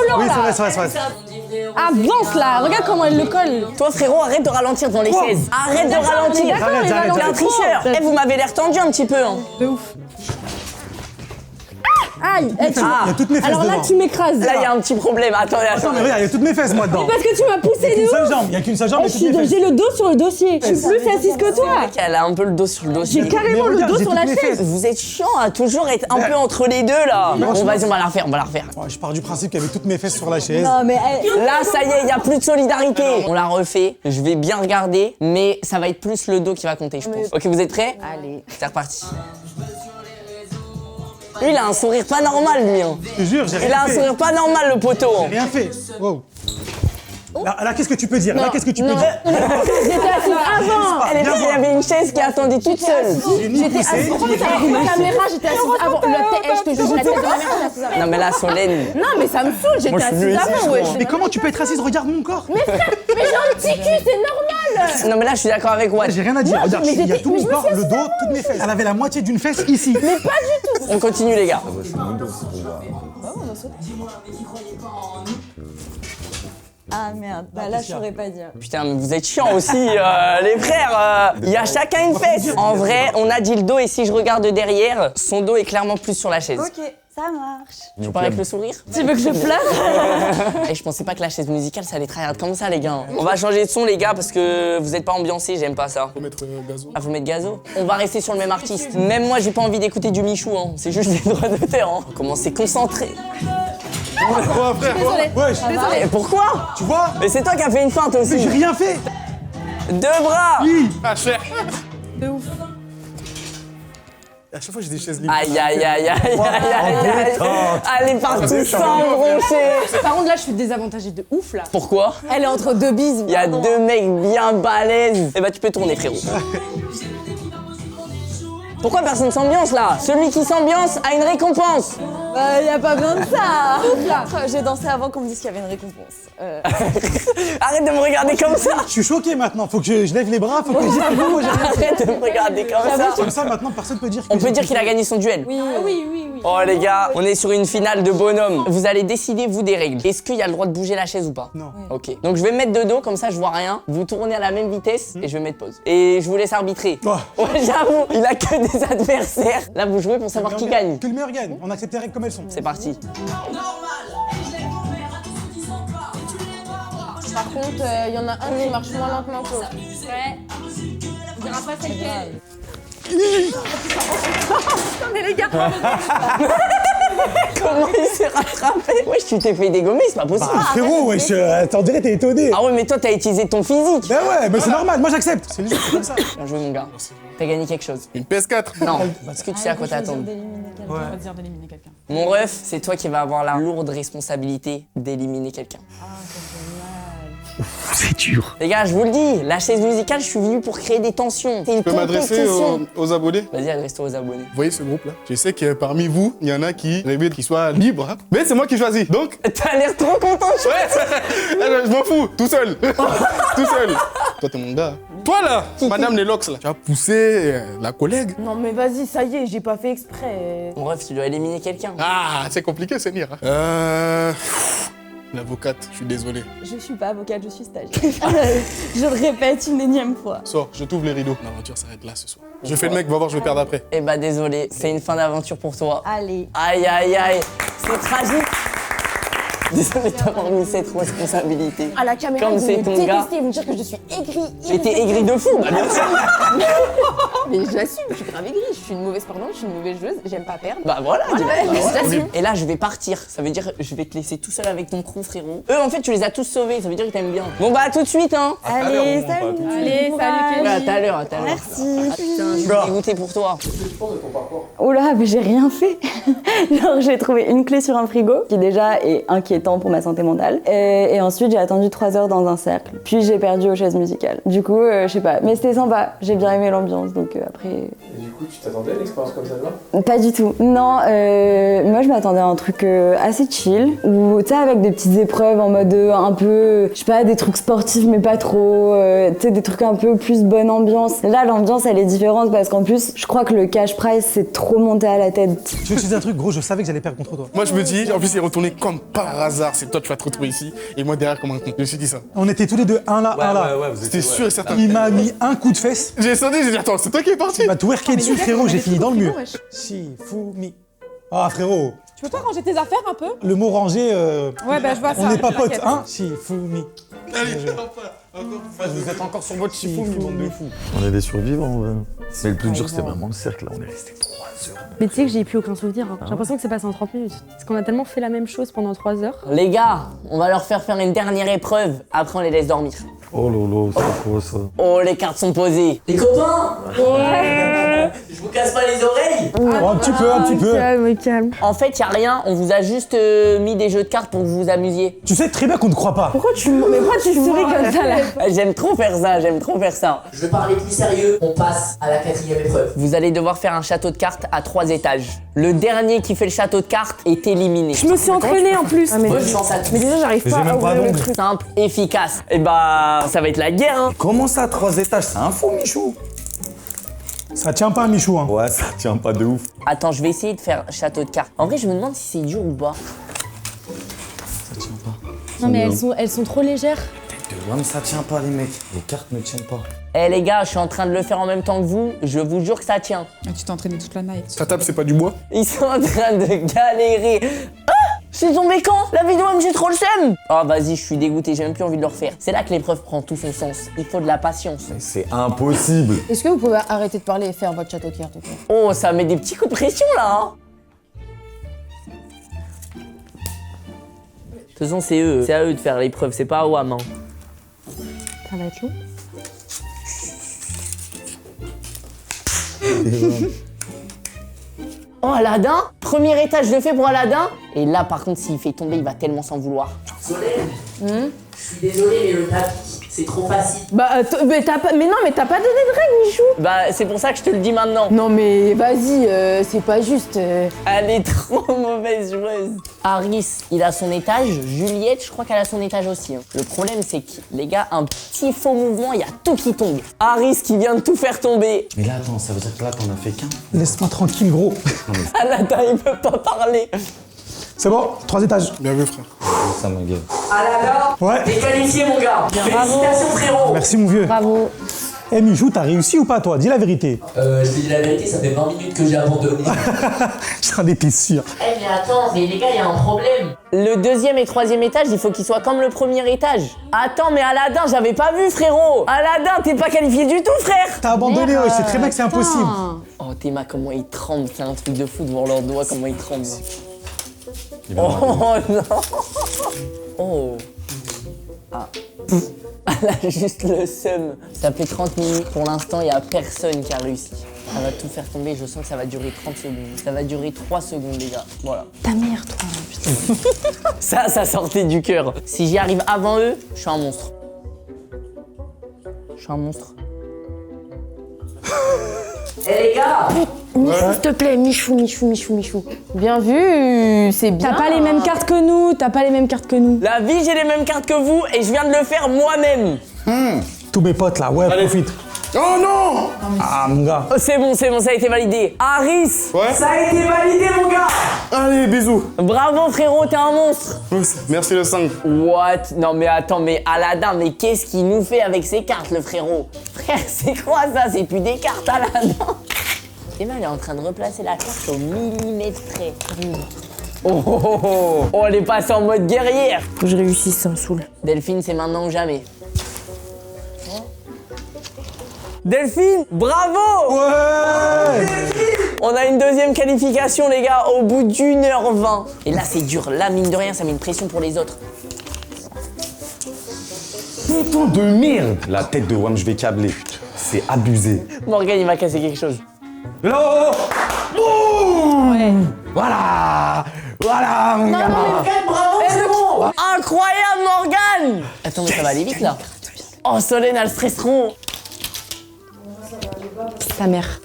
lent Oui, là. c'est vrai. Avance là, regarde comment elle le colle. Toi, frérot, arrête de ralentir dans les chaises. Arrête de ralentir. Arrête, T'es arrête. un tricheur. Eh, vous m'avez l'air tendu un petit peu. Hein. Aïe. Il y a toutes mes fesses Alors là, devant. tu m'écrases. Là, il y a un petit problème. Attendez. Attends, mais regarde, il y a toutes mes fesses moi dedans. Parce que tu m'as poussé Il y a de qu'une ouf. seule jambe. Il y a qu'une seule jambe. et toutes mes fesses. J'ai le dos sur le dossier. Je suis plus assise que toi. Elle a un peu le dos sur le dossier. J'ai carrément Mais le regarde, dos j'ai sur la toutes mes chaise. fesses. Vous êtes chiant à toujours être un peu entre les deux là. Bon, vas-y, on va la refaire. Ouais, je pars du principe qu'il y avait toutes mes fesses sur la chaise. Non mais Là, ça y est, il n'y a plus de solidarité. On la refait. Je vais bien regarder, mais ça va être plus le dos qui va compter, je pense. Ok, vous êtes prêts? allez. C'est reparti. Lui, il a un sourire pas normal, lui. Hein. Je te jure, j'ai Il a rien un fait. sourire pas normal, le poteau. Hein. Rien fait. Wow. Là, qu'est-ce que tu peux dire? Là, qu'est-ce que tu peux dire? J'étais assise avant. Elle était, il y avait une chaise qui attendait toute seule. J'ai ni poussé, ni La caméra j'étais assise avant. Je te jure la tête de ma mère j'étais assise avant. Non, mais là, Solène. Non mais ça me saoule, j'étais assise avant wesh. Mais comment tu peux être assise? Regarde mon corps. Mais j'ai un petit cul, c'est normal. Non, mais là, je suis d'accord avec Watt. J'ai rien à dire. Regarde, mais il y a j'étais- tout mais mon je me corps, le dos, toutes mes fesses. Elle avait la moitié d'une fesse ici. On continue, les gars. Ah merde, bah là je saurais pas dire. Putain, mais vous êtes chiants aussi, les frères. Il y a chacun une fesse. En vrai, on a dit le dos, et si je regarde derrière, son dos est clairement plus sur la chaise. Ok, ça marche. Tu pars avec le sourire? Tu veux que je pleure? Et je pensais pas que la chaise musicale, ça allait tryhard comme ça, les gars. On va changer de son, les gars, parce que vous êtes pas ambiancés, j'aime pas ça. Faut mettre gazo. Ah, faut mettre gazo? On va rester sur le même artiste. Même moi, j'ai pas envie d'écouter du Michou, hein. C'est juste des droits d'auteur, hein. Comment c'est concentré. Quoi, frère? Wesh, Et pourquoi? tu vois? Mais c'est toi qui as fait une feinte Mais j'ai aussi. rien fait. Deux bras. Ah, cher. À chaque fois, j'ai des chaises libres. Aïe, aïe, aïe, aïe, aïe, aïe, aïe. Elle est partie sans broncher. Par contre, là, je suis désavantagée de ouf, là. Pourquoi? Elle est entre deux bises. Il y a deux mecs bien balèzes. Eh bah, tu peux tourner, frérot. Pourquoi personne s'ambiance là? Celui qui s'ambiance a une récompense. Bah, y a pas besoin de ça. Là, j'ai dansé avant qu'on me dise qu'il y avait une récompense. Arrête de me regarder comme ça. Je suis choqué maintenant, faut que je lève les bras, faut que je dise bravo, j'ai rien fait. Arrête de me regarder comme ça. Comme ça, maintenant, personne peut dire que On peut dire qu'il a gagné son duel. Oui, oui, oui, oui. Oh les gars, on est sur une finale de bonhomme. Vous allez décider vous des règles. Est-ce qu'il y a le droit de bouger la chaise ou pas? Non. Ok. Donc je vais me mettre de dos, comme ça je vois rien. Vous tournez à la même vitesse et je vais mettre pause. Et je vous laisse arbitrer. Oh. Ouais, j'avoue, il a que des adversaires. Là vous jouez pour savoir qui gagne. Que le meilleur gagne, on accepte les règles comme elles sont. C'est parti. Par contre, il y en a un qui marche moins lentement que l'autre. Ouais. On dira pas c'est lequel. Mais les gars, Comment il s'est rattrapé? Wesh, tu t'es fait dégommer, c'est pas possible. Frérot, wesh, t'en dirais, t'es étonné. Ah ouais, mais toi t'as utilisé ton physique. Ben ouais, mais c'est normal, moi j'accepte. C'est juste comme ça. Bien joué mon gars. T'as gagné quelque chose. Une PS4. Non. Est-ce que tu sais à quoi t'attendre? On va dire d'éliminer quelqu'un. Mon ref, c'est toi qui vas avoir la lourde responsabilité d'éliminer quelqu'un. C'est dur. Les gars, je vous le dis, la chaise musicale, je suis venu pour créer des tensions. C'est une Je peux m'adresser compétition. aux abonnés. Vas-y, adresse-toi aux abonnés. Vous voyez ce groupe-là? Je sais que parmi vous, il y en a qui rêvaient qu'ils soient libres. Hein. Mais c'est moi qui choisis. Donc, T'as l'air trop content, ouais, je m'en fous, tout seul. Tout seul. Toi, t'es mon gars. Toi, là, Madame Lelox, là, tu as poussé la collègue. Non mais vas-y, ça y est, j'ai pas fait exprès. Mon ref, tu dois éliminer quelqu'un. Ah, c'est compliqué, Seigneur. L'avocate, je suis désolé. Je suis pas avocate, je suis stagiaire. Je le répète une énième fois. Sors, je t'ouvre les rideaux. L'aventure s'arrête là ce soir. Je fais le mec, va voir, je vais perdre après. Eh bah désolé, c'est une fin d'aventure pour toi. Allez. Aïe aïe aïe, c'est tragique. Désolé d'avoir mis cette responsabilité. À la caméra, Comme vous c'est me ton gars. détestez, vous me dire que je suis aigrie. Mais t'es aigri de fou, bah bien sûr. Mais j'assume, je suis grave aigrie. Je suis une mauvaise perdante, je suis une mauvaise joueuse, j'aime pas perdre. Bah voilà, j'assume. Et là, je vais partir. Ça veut dire je vais te laisser tout seul avec ton crew, frérot. Eux, en fait, tu les as tous sauvés. Ça veut dire qu'ils t'aiment bien. Bon bah à tout de suite, hein. Allez, salut. Allez, salut. Ouais, à tout à l'heure, à tout à l'heure. Merci. Ah, putain, je suis dégoûtée pour toi. Oh là, mais j'ai rien fait. Genre, j'ai trouvé une clé sur un frigo, qui déjà est inquiétant pour ma santé mentale. Et ensuite, j'ai attendu 3 heures dans un cercle. Puis j'ai perdu aux chaises musicales. Du coup, je sais pas. Mais c'était sympa. J'ai bien aimé l'ambiance, donc après... Et du coup, tu t'attendais à une expérience comme ça là? Pas du tout. Non, moi je m'attendais à un truc assez chill, ou tu sais, avec des petites épreuves en mode un peu, je sais pas, des trucs sportifs mais pas trop, tu sais, des trucs un peu plus bonne ambiance. Là, l'ambiance elle est différente parce qu'en plus, je crois que le cash prize c'est trop monté à la tête. Tu veux que je dise un truc, gros, je savais que j'allais perdre contre toi. Moi, je me dis, en plus, il est retourné comme par hasard. C'est toi, tu vas te retrouver ici. Et moi, derrière, comme un con. Je me suis dit ça. On était tous les deux un là, un là. C'était sûr et certain. Il m'a mis un coup de fesse. J'ai sonné, j'ai dit, attends, c'est toi qui es parti. Il m'a twerké dessus, frérot, j'ai fini dans le mur. Shifumi. Ah, frérot, Tu peux pas ranger tes affaires un peu? le mot rangé, Ouais, bah je vois ça. on n'est pas potes, t'inquiète. hein. Shifumi. Allez, encore. Vous êtes encore sur votre chifoumi, bande de fous. On est des survivants. Mais le plus dur, c'était vraiment le cercle. Là, on est resté 3 heures. Mais tu sais que j'ai plus aucun souvenir. Hein. J'ai l'impression que c'est passé en 30 minutes. Parce qu'on a tellement fait la même chose pendant 3 heures. Les gars, on va leur faire une dernière épreuve. Après, on les laisse dormir. Oh lolo, c'est quoi ça? Oh, les cartes sont posées. Les copains, je vous casse pas les oreilles. Oh, un petit peu, un petit peu. Calme, calme. En fait, y a rien. On vous a juste mis des jeux de cartes pour que vous vous amusiez. Tu sais très bien qu'on ne croit pas. Pourquoi tu souris comme ça là? J'aime trop faire ça, j'aime trop faire ça. Je vais parler plus sérieux, on passe à la 4e épreuve. Vous allez devoir faire un château de cartes à 3 étages. Le dernier qui fait le château de cartes est éliminé. Je me suis entraînée en plus. Bonne chance à tous. Mais déjà, j'arrive pas à ouvrir le truc. Simple, efficace. Et bah, ça va être la guerre, hein. Comment ça, 3 étages? C'est un fou, Michou. Ça tient pas, Michou, hein. Ouais, ça tient pas de ouf. Attends, je vais essayer de faire château de cartes. En vrai, je me demande si c'est dur ou pas. Non mais elles sont trop légères. Tête de homme, ça tient pas, les mecs. Les cartes ne tiennent pas. Eh les gars, je suis en train de le faire en même temps que vous. Je vous jure que ça tient. Tu t'es entraîné toute la night. Ta table, c'est pas du bois? Ils sont en train de galérer. Ah! Je suis tombé quand? La vidéo, j'ai trop le seum. Oh vas-y, je suis dégoûté, j'ai même plus envie de le refaire. C'est là que l'épreuve prend tout son sens. Il faut de la patience. Mais c'est impossible. Est-ce que vous pouvez arrêter de parler et faire votre château de cartes? Oh, ça met des petits coups de pression là, hein. De toute façon, c'est eux. C'est à eux de faire l'épreuve, c'est pas à WAM. Hein. Ça va être long. Oh, Aladdin. Premier étage, je le fais pour Aladdin. Et là, par contre, s'il fait tomber, il va tellement s'en vouloir. Solène, je suis désolé, mais le tapis, c'est trop facile. Bah, mais t'as pas donné de règles, Michou. Bah, c'est pour ça que je te le dis maintenant. Non, mais vas-y, c'est pas juste. Elle est trop mauvaise joueuse. Harris, il a son étage. Juliette, je crois qu'elle a son étage aussi. Hein. Le problème, c'est que, les gars, un petit faux mouvement, il y a tout qui tombe. Harris qui vient de tout faire tomber. Mais là, attends, ça veut dire que là, t'en as fait qu'un. Laisse-moi tranquille, gros. Aladdin, il peut pas parler. C'est bon, 3 étages. Bien vu, frère. Ça me gueule. Aladdin, Ouais. t'es qualifié, mon gars. Félicitations, frérot. Merci, mon vieux. Bravo. Eh, Michou, t'as réussi ou pas, toi? Dis la vérité. Je te dis la vérité, ça fait 20 minutes que j'ai abandonné. J'en étais sûr. Eh, mais attends, mais les gars, il y a un problème. Le deuxième et troisième étage, il faut qu'il soit comme le premier étage. Attends, mais Aladdin, j'avais pas vu, frérot. Aladdin, t'es pas qualifié du tout, frère. T'as abandonné, ouais, c'est très bien que c'est impossible. Oh, Théma, comment il tremble. C'est un truc de fou de voir leurs doigts, comment ils tremblent. Il va Oh non. Oh. Ah. Elle a juste le seum. Ça fait 30 minutes. Pour l'instant, il n'y a personne qui a réussi. Elle va tout faire tomber. Je sens que ça va durer 30 secondes. Ça va durer 3 secondes, les gars. Voilà. Ta mère, toi, putain. Ça sortait du cœur. Si j'y arrive avant eux, je suis un monstre. Je suis un monstre. Eh, les gars. S'il te plaît, Michou. Bien vu, c'est bien. T'as pas les mêmes cartes que nous, La vie, j'ai les mêmes cartes que vous et je viens de le faire moi-même. Tous mes potes, là, ouais, profite. Oh non! Ah, mon gars. Oh, c'est bon, ça a été validé. Harris, Ouais. ça a été validé, mon gars. Allez, bisous. Bravo, frérot, t'es un monstre. Merci le 5. What? Non mais attends, mais Aladdin, mais qu'est-ce qu'il nous fait avec ses cartes, le frérot? Frère, c'est quoi ça? C'est plus des cartes, Aladdin. Emma, elle est en train de replacer la carte au millimètre près. Oh, oh, oh, oh. Oh, elle est passée en mode guerrière. Faut que je réussisse, ça me saoule. Delphine, c'est maintenant ou jamais. Delphine, bravo! Ouais! On a une deuxième qualification, les gars, au bout d'1h20. Et là, c'est dur. Là, mine de rien, ça met une pression pour les autres. Putain de merde! La tête de Wam, je vais câbler. C'est abusé. Morgan, il va casser quelque chose. Là! Boum! Ouais. Voilà! Voilà, mon gars! Bravo, frérot. Incroyable, Morgan! Attends, mais ça va aller vite, là. Oh, Solène, elle stresse trop. Ta mère.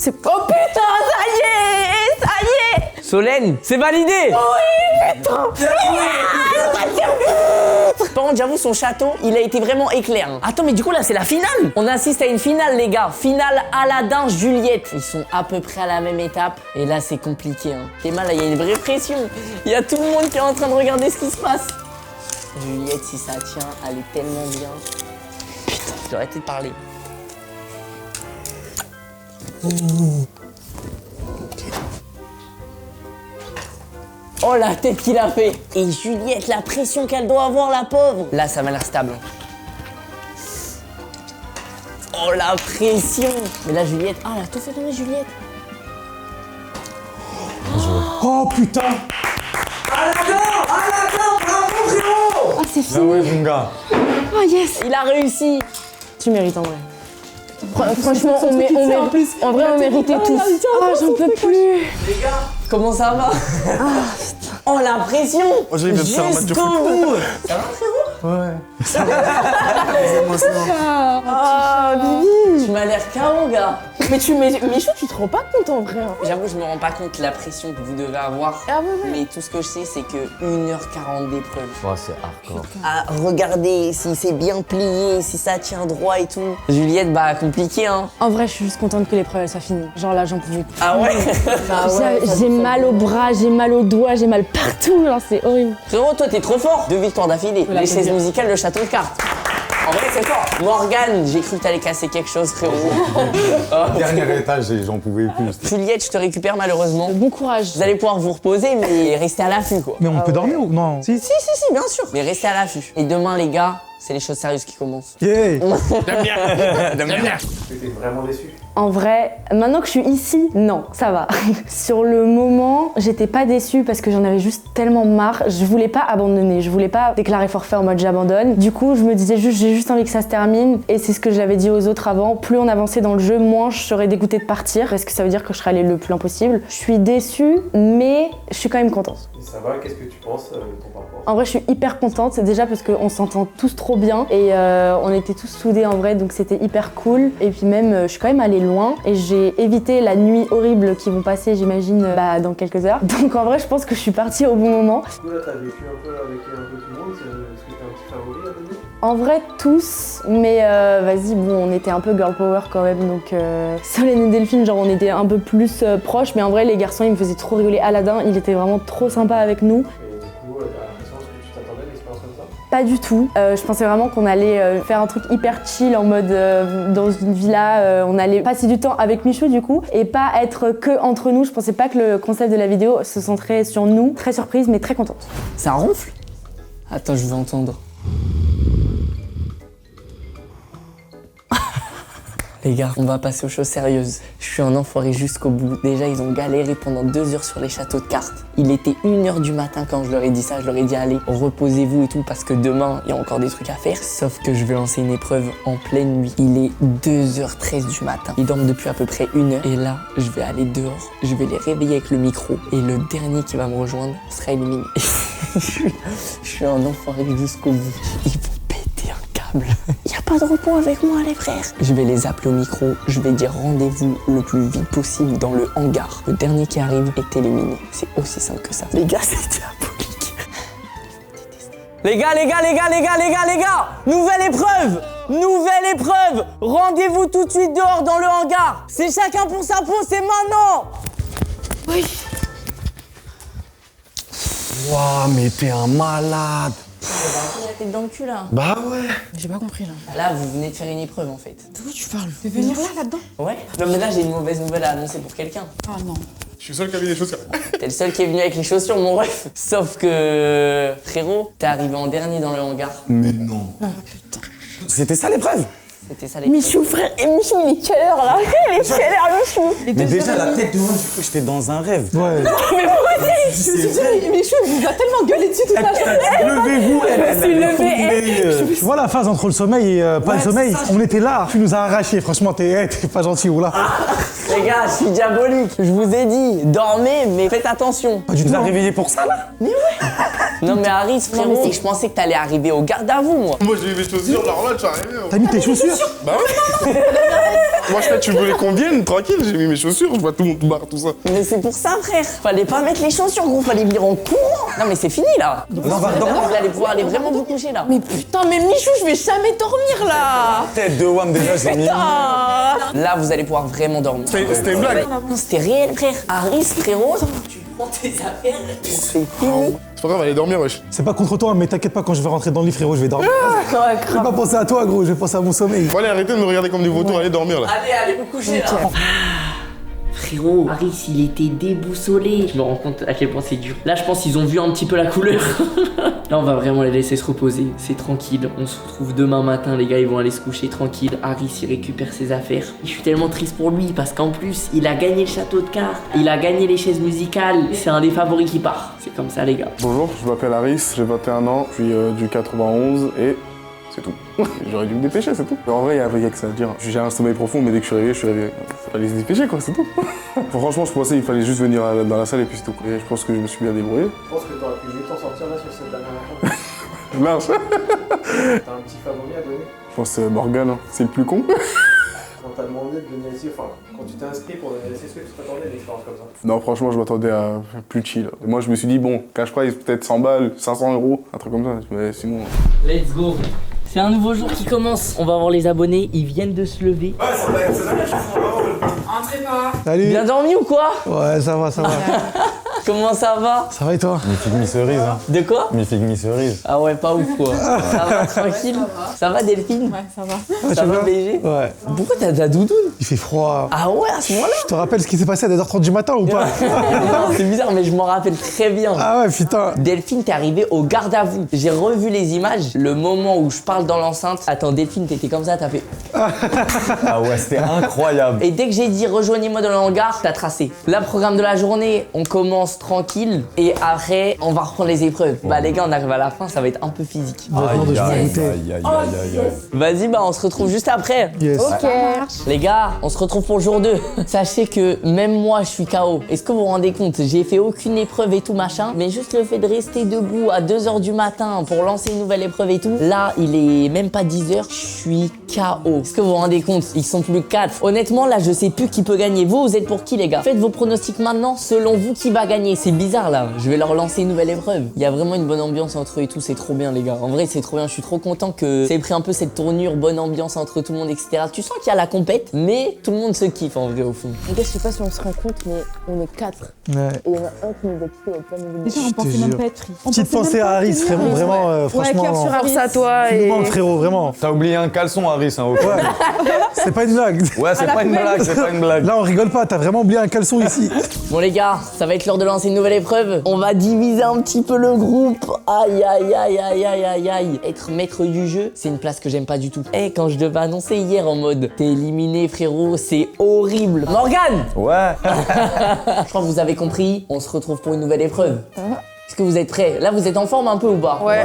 Oh putain, ça y est! Solène, c'est validé! Oui, putain! Par contre, j'avoue, son château, il a été vraiment éclair. Hein. Attends, mais du coup, là, c'est la finale! On assiste à une finale, les gars. Finale Aladdin, Juliette. Ils sont à peu près à la même étape. Et là, c'est compliqué. Hein. Théma, là, il y a une vraie pression. Il y a tout le monde qui est en train de regarder ce qui se passe. Juliette, si ça tient, elle est tellement bien. Putain, j'ai arrêté de parler. Oh, la tête qu'il a fait. Et Juliette, la pression qu'elle doit avoir, la pauvre. Là, ça m'a l'air stable. Oh, la pression. Mais là, Juliette... Ah, elle a tout fait tomber, Juliette. Oh, putain! Aladdin, bravo, frérot. Ah, c'est Ah fini. ouais, mon gars. Oh, yes. Il a réussi. Tu mérites, en vrai. Franchement, en vrai, on méritait tous. Ah, j'en peux plus. Les gars, comment ça va? Oh, la pression. Oh, j'ai envie de faire un match de jusqu'au foot. bout. Ça va, frérot? Ouais. Ah, Bibi. Tu m'as l'air KO, gars. Mais Michou, tu te rends pas compte, en vrai. Hein. J'avoue, je me rends pas compte de la pression que vous devez avoir. Ah ouais. Mais tout ce que je sais, c'est que 1h40 d'épreuve. Oh, c'est hardcore. À regarder si c'est bien plié, si ça tient droit et tout. Juliette, bah compliqué, hein. En vrai, je suis juste contente que l'épreuve elle soit finie. Genre là, j'en pouvais plus. Ah ouais? J'ai mal au bras, j'ai mal aux doigts, j'ai mal partout. Genre, c'est horrible. Frérot, toi, t'es trop fort. 2 victoires d'affilée. Voilà, Les faut chaises dire. musicales, le château de cartes. En vrai, c'est fort. Morgane, j'ai cru que t'allais casser quelque chose, frérot. Dernier étage, j'en pouvais plus. Juliette, je te récupère malheureusement. Bon courage. Vous allez pouvoir vous reposer, mais restez à l'affût, quoi. Mais on peut dormir ou non? Si. Si, bien sûr. Mais restez à l'affût. Et demain, les gars, c'est les choses sérieuses qui commencent. Yeah. T'étais vraiment déçu. En vrai, maintenant que je suis ici, non, ça va. Sur le moment, j'étais pas déçue parce que j'en avais juste tellement marre. Je voulais pas abandonner, je voulais pas déclarer forfait en mode j'abandonne. Du coup, je me disais juste, j'ai juste envie que ça se termine. Et c'est ce que j'avais dit aux autres avant. Plus on avançait dans le jeu, moins je serais dégoûtée de partir parce que ça veut dire que je serais allée le plus loin possible. Je suis déçue, mais je suis quand même contente. Et ça va, qu'est-ce que tu penses de ton parcours? En vrai, je suis hyper contente, c'est déjà parce qu'on s'entend tous trop bien et on était tous soudés en vrai, donc c'était hyper cool. Et puis même, je suis quand même allée loin et j'ai évité la nuit horrible qui vont passer, j'imagine, dans quelques heures. Donc en vrai, je pense que je suis partie au bon moment. Du coup, là, t'as vécu un peu avec un peu tout le monde, est-ce que t'as un petit favori à donner? En vrai, tous, mais vas-y, bon, on était un peu girl power quand même, donc Solène et Delphine, genre on était un peu plus proches, mais en vrai, les garçons, ils me faisaient trop rigoler. Aladdin, il était vraiment trop sympa avec nous. Et du coup, t'as l'impression que tu t'attendais à une expérience comme ça? Pas du tout. Je pensais vraiment qu'on allait faire un truc hyper chill en mode dans une villa. On allait passer du temps avec Michou du coup et pas être que entre nous. Je pensais pas que le concept de la vidéo se centrait sur nous. Très surprise mais très contente. Ça ronfle? Attends, je vais entendre. Les gars, on va passer aux choses sérieuses. Je suis un enfoiré jusqu'au bout. Déjà, ils ont galéré pendant 2 heures sur les châteaux de cartes. Il était 1h du matin quand je leur ai dit ça. Je leur ai dit, allez, reposez-vous et tout, parce que demain, il y a encore des trucs à faire. Sauf que je vais lancer une épreuve en pleine nuit. Il est 2h13 du matin. Ils dorment depuis à peu près 1 heure. Et là, je vais aller dehors. Je vais les réveiller avec le micro. Et le dernier qui va me rejoindre sera éliminé. Je suis un enfoiré jusqu'au bout. Ils vont péter un câble. Il n'y a pas de repos avec moi, les frères. Je vais les appeler au micro. Je vais dire rendez-vous le plus vite possible dans le hangar. Le dernier qui arrive est éliminé. C'est aussi simple que ça. Les gars, c'est diabolique. Les gars, nouvelle épreuve. Nouvelle épreuve. Rendez-vous tout de suite dehors dans le hangar. C'est chacun pour sa peau, c'est maintenant. Oui. Waouh, mais t'es un malade. La tête dans le cul là. Bah ouais. J'ai pas compris là. Là, vous venez de faire une épreuve en fait. De quoi tu parles? Tu veux venir là-dedans? Ouais. Non mais là, j'ai une mauvaise nouvelle à annoncer pour quelqu'un. Ah non. Je suis seul qui a mis des chaussures. T'es le seul qui est venu avec les chaussures, mon ref. Sauf que, frérot, t'es arrivé en dernier dans le hangar. Mais non. Ah putain. C'était ça l'épreuve? C'était ça l'épreuve. Michou frère, et Michou il est quelle heure là? Il est quelle heure Michou? Mais déjà la tête de moi, du coup, j'étais dans un rêve. Ouais. Mais moi aussi. Michou, il va tellement gueuler dessus toute la journée. Levez-vous, Tu vois la phase entre le sommeil et pas le sommeil? On était là, tu nous as arraché. Franchement, t'es pas gentil, ou là. Les gars, je suis diabolique. Je vous ai dit, dormez, mais faites attention. Du Tu nous as tout. réveillé pour ça là? Mais ouais. Non mais Harry, frérot, je pensais que t'allais arriver au garde à vous, moi. Moi j'ai mis mes chaussures, genre là, je suis arrivé. T'as mis tes chaussures? Bah ouais. Moi je fais, tu voulais qu'on vienne, tranquille, j'ai mis mes chaussures, je vois tout le monde barre, tout ça. Mais c'est pour ça, frère. Fallait pas mettre les chaussures, gros. Fallait venir en courant. Non mais c'est fini là. on va dormir. Vous allez pouvoir aller vraiment vous coucher là. Mais putain, mais Michou, je vais jamais dormir là. Tête de Wam déjà, c'est mis. Là, vous allez pouvoir vraiment dormir. C'était une blague. Non, c'était réel, frère. Harry, frérot, tu prends tes affaires, c'est fini. C'est pas grave, allez dormir, wesh. C'est pas contre toi, mais t'inquiète pas, quand je vais rentrer dans le lit, frérot, je vais dormir. Je vais pas penser à toi, gros, je vais penser à mon sommeil. Bon allez, arrêtez de me regarder comme des vautours, allez dormir là. Allez vous coucher là. Frérot, Harry, il était déboussolé. Je me rends compte à quel point c'est dur. Là, je pense qu'ils ont vu un petit peu la couleur. Là, on va vraiment les laisser se reposer. C'est tranquille. On se retrouve demain matin, les gars. Ils vont aller se coucher tranquille. Harry, il récupère ses affaires. Je suis tellement triste pour lui parce qu'en plus, il a gagné le château de cartes. Il a gagné les chaises musicales. C'est un des favoris qui part. C'est comme ça, les gars. Bonjour, je m'appelle Harris, j'ai 21 ans, je suis du 91 et c'est tout. J'aurais dû me dépêcher, c'est tout. En vrai, il y a que ça à dire. J'ai un sommeil profond, mais dès que je suis réveillé. Fallait se dépêcher, quoi, c'est tout. Franchement, je pensais qu'il fallait juste venir dans la salle et puis c'est tout. Et je pense que je me suis bien débrouillé. Je pense que t'aurais pu mieux t'en sortir là sur cette dernière épreuve. Large. T'as un petit favori à donner? Je pense Morgane, hein. C'est le plus con. Quand t'as demandé de donner ici, enfin, quand tu t'es inscrit pour donner ici, est-ce que tu t'attendais à une expérience comme ça? Non, franchement, je m'attendais à plus chill. Et moi, je me suis dit, bon, cash prize, peut-être 100 balles, 500 €, un truc comme ça. Mais sinon. Let's go. C'est un nouveau jour qui commence. On va voir les abonnés. Ils viennent de se lever. Ouais, c'est la même chose. Entrez pas. Salut. Bien dormi ou quoi? Ouais, ça va, ça va. Comment ça va? Ça va et toi? Mi-figue, mi-cerise. Hein. De quoi? Mi-figue, mi-cerise. Ah ouais, pas ouf quoi. Ça va tranquille? Ça va Delphine? Ouais, ça va. Ouais, Ça tu va vois BG? Ouais. Pourquoi t'as de la doudoune? Il fait froid. Ah ouais, à ce moment-là? Tu te rappelles ce qui s'est passé à 2h30 du matin ou pas? Non, c'est bizarre, mais je m'en rappelle très bien. Ah ouais, putain. Delphine, t'es arrivée au garde à vous. J'ai revu les images, le moment où je parle dans l'enceinte. Attends, Delphine, t'étais comme ça, t'as fait. Ah ouais, c'était incroyable. Et dès que j'ai dit rejoignez-moi dans le hangar, t'as tracé. Là, programme de la journée, on commence tranquille et après, on va reprendre les épreuves. Bah, les gars, on arrive à la fin, ça va être un peu physique. Aïe, aïe, aïe, aïe. Vas-y, bah, on se retrouve juste après. Yes. Ok. Les gars, on se retrouve pour le jour 2. Sachez que même moi, je suis KO. Est-ce que vous vous rendez compte? J'ai fait aucune épreuve et tout machin, mais juste le fait de rester debout à 2h du matin pour lancer une nouvelle épreuve et tout, là, il est même pas 10h, je suis KO. Est-ce que vous vous rendez compte? Ils sont plus 4. Honnêtement, là, je sais plus qui peut gagner. Vous êtes pour qui, les gars? Faites vos pronostics maintenant, selon vous, qui va gagner. C'est bizarre, là. Je vais leur lancer une nouvelle épreuve. Il y a vraiment une bonne ambiance entre eux et tout, c'est trop bien, les gars. En vrai, c'est trop bien. Je suis trop content que ça ait pris un peu cette tournure, bonne ambiance entre tout le monde, etc. Tu sens qu'il y a la compète, mais tout le monde se kiffe, en vrai, au fond. Les gars, je sais pas si on se rend compte, mais on est 4. Ouais. Et il y en a un qui nous a pris au plein milieu. Déjà, on pensait même pas être pris. On Petite pensait pensée même à pas Harris, tenir. vraiment, franchement. cœur sur Harris. Force à toi Tu et. nous manques, frérot, vraiment. T'as oublié un caleçon, Harris, hein, au Ouais. C'est pas une blague. Ouais, c'est pas une blague, c'est pas une blague. Là, on rigole pas, t'as vraiment oublié un caleçon ici. Bon les gars, ça va être l'heure de lancer une nouvelle épreuve. On va diviser un petit peu le groupe. Aïe aïe aïe aïe aïe aïe aïe. Être maître du jeu, c'est une place que j'aime pas du tout. Eh, quand je devais annoncer hier en mode t'es éliminé frérot, c'est horrible. Morgane. Ouais. Je crois que vous avez compris, on se retrouve pour une nouvelle épreuve. Est-ce que vous êtes prêts? Là, vous êtes en forme un peu ou pas? Ouais.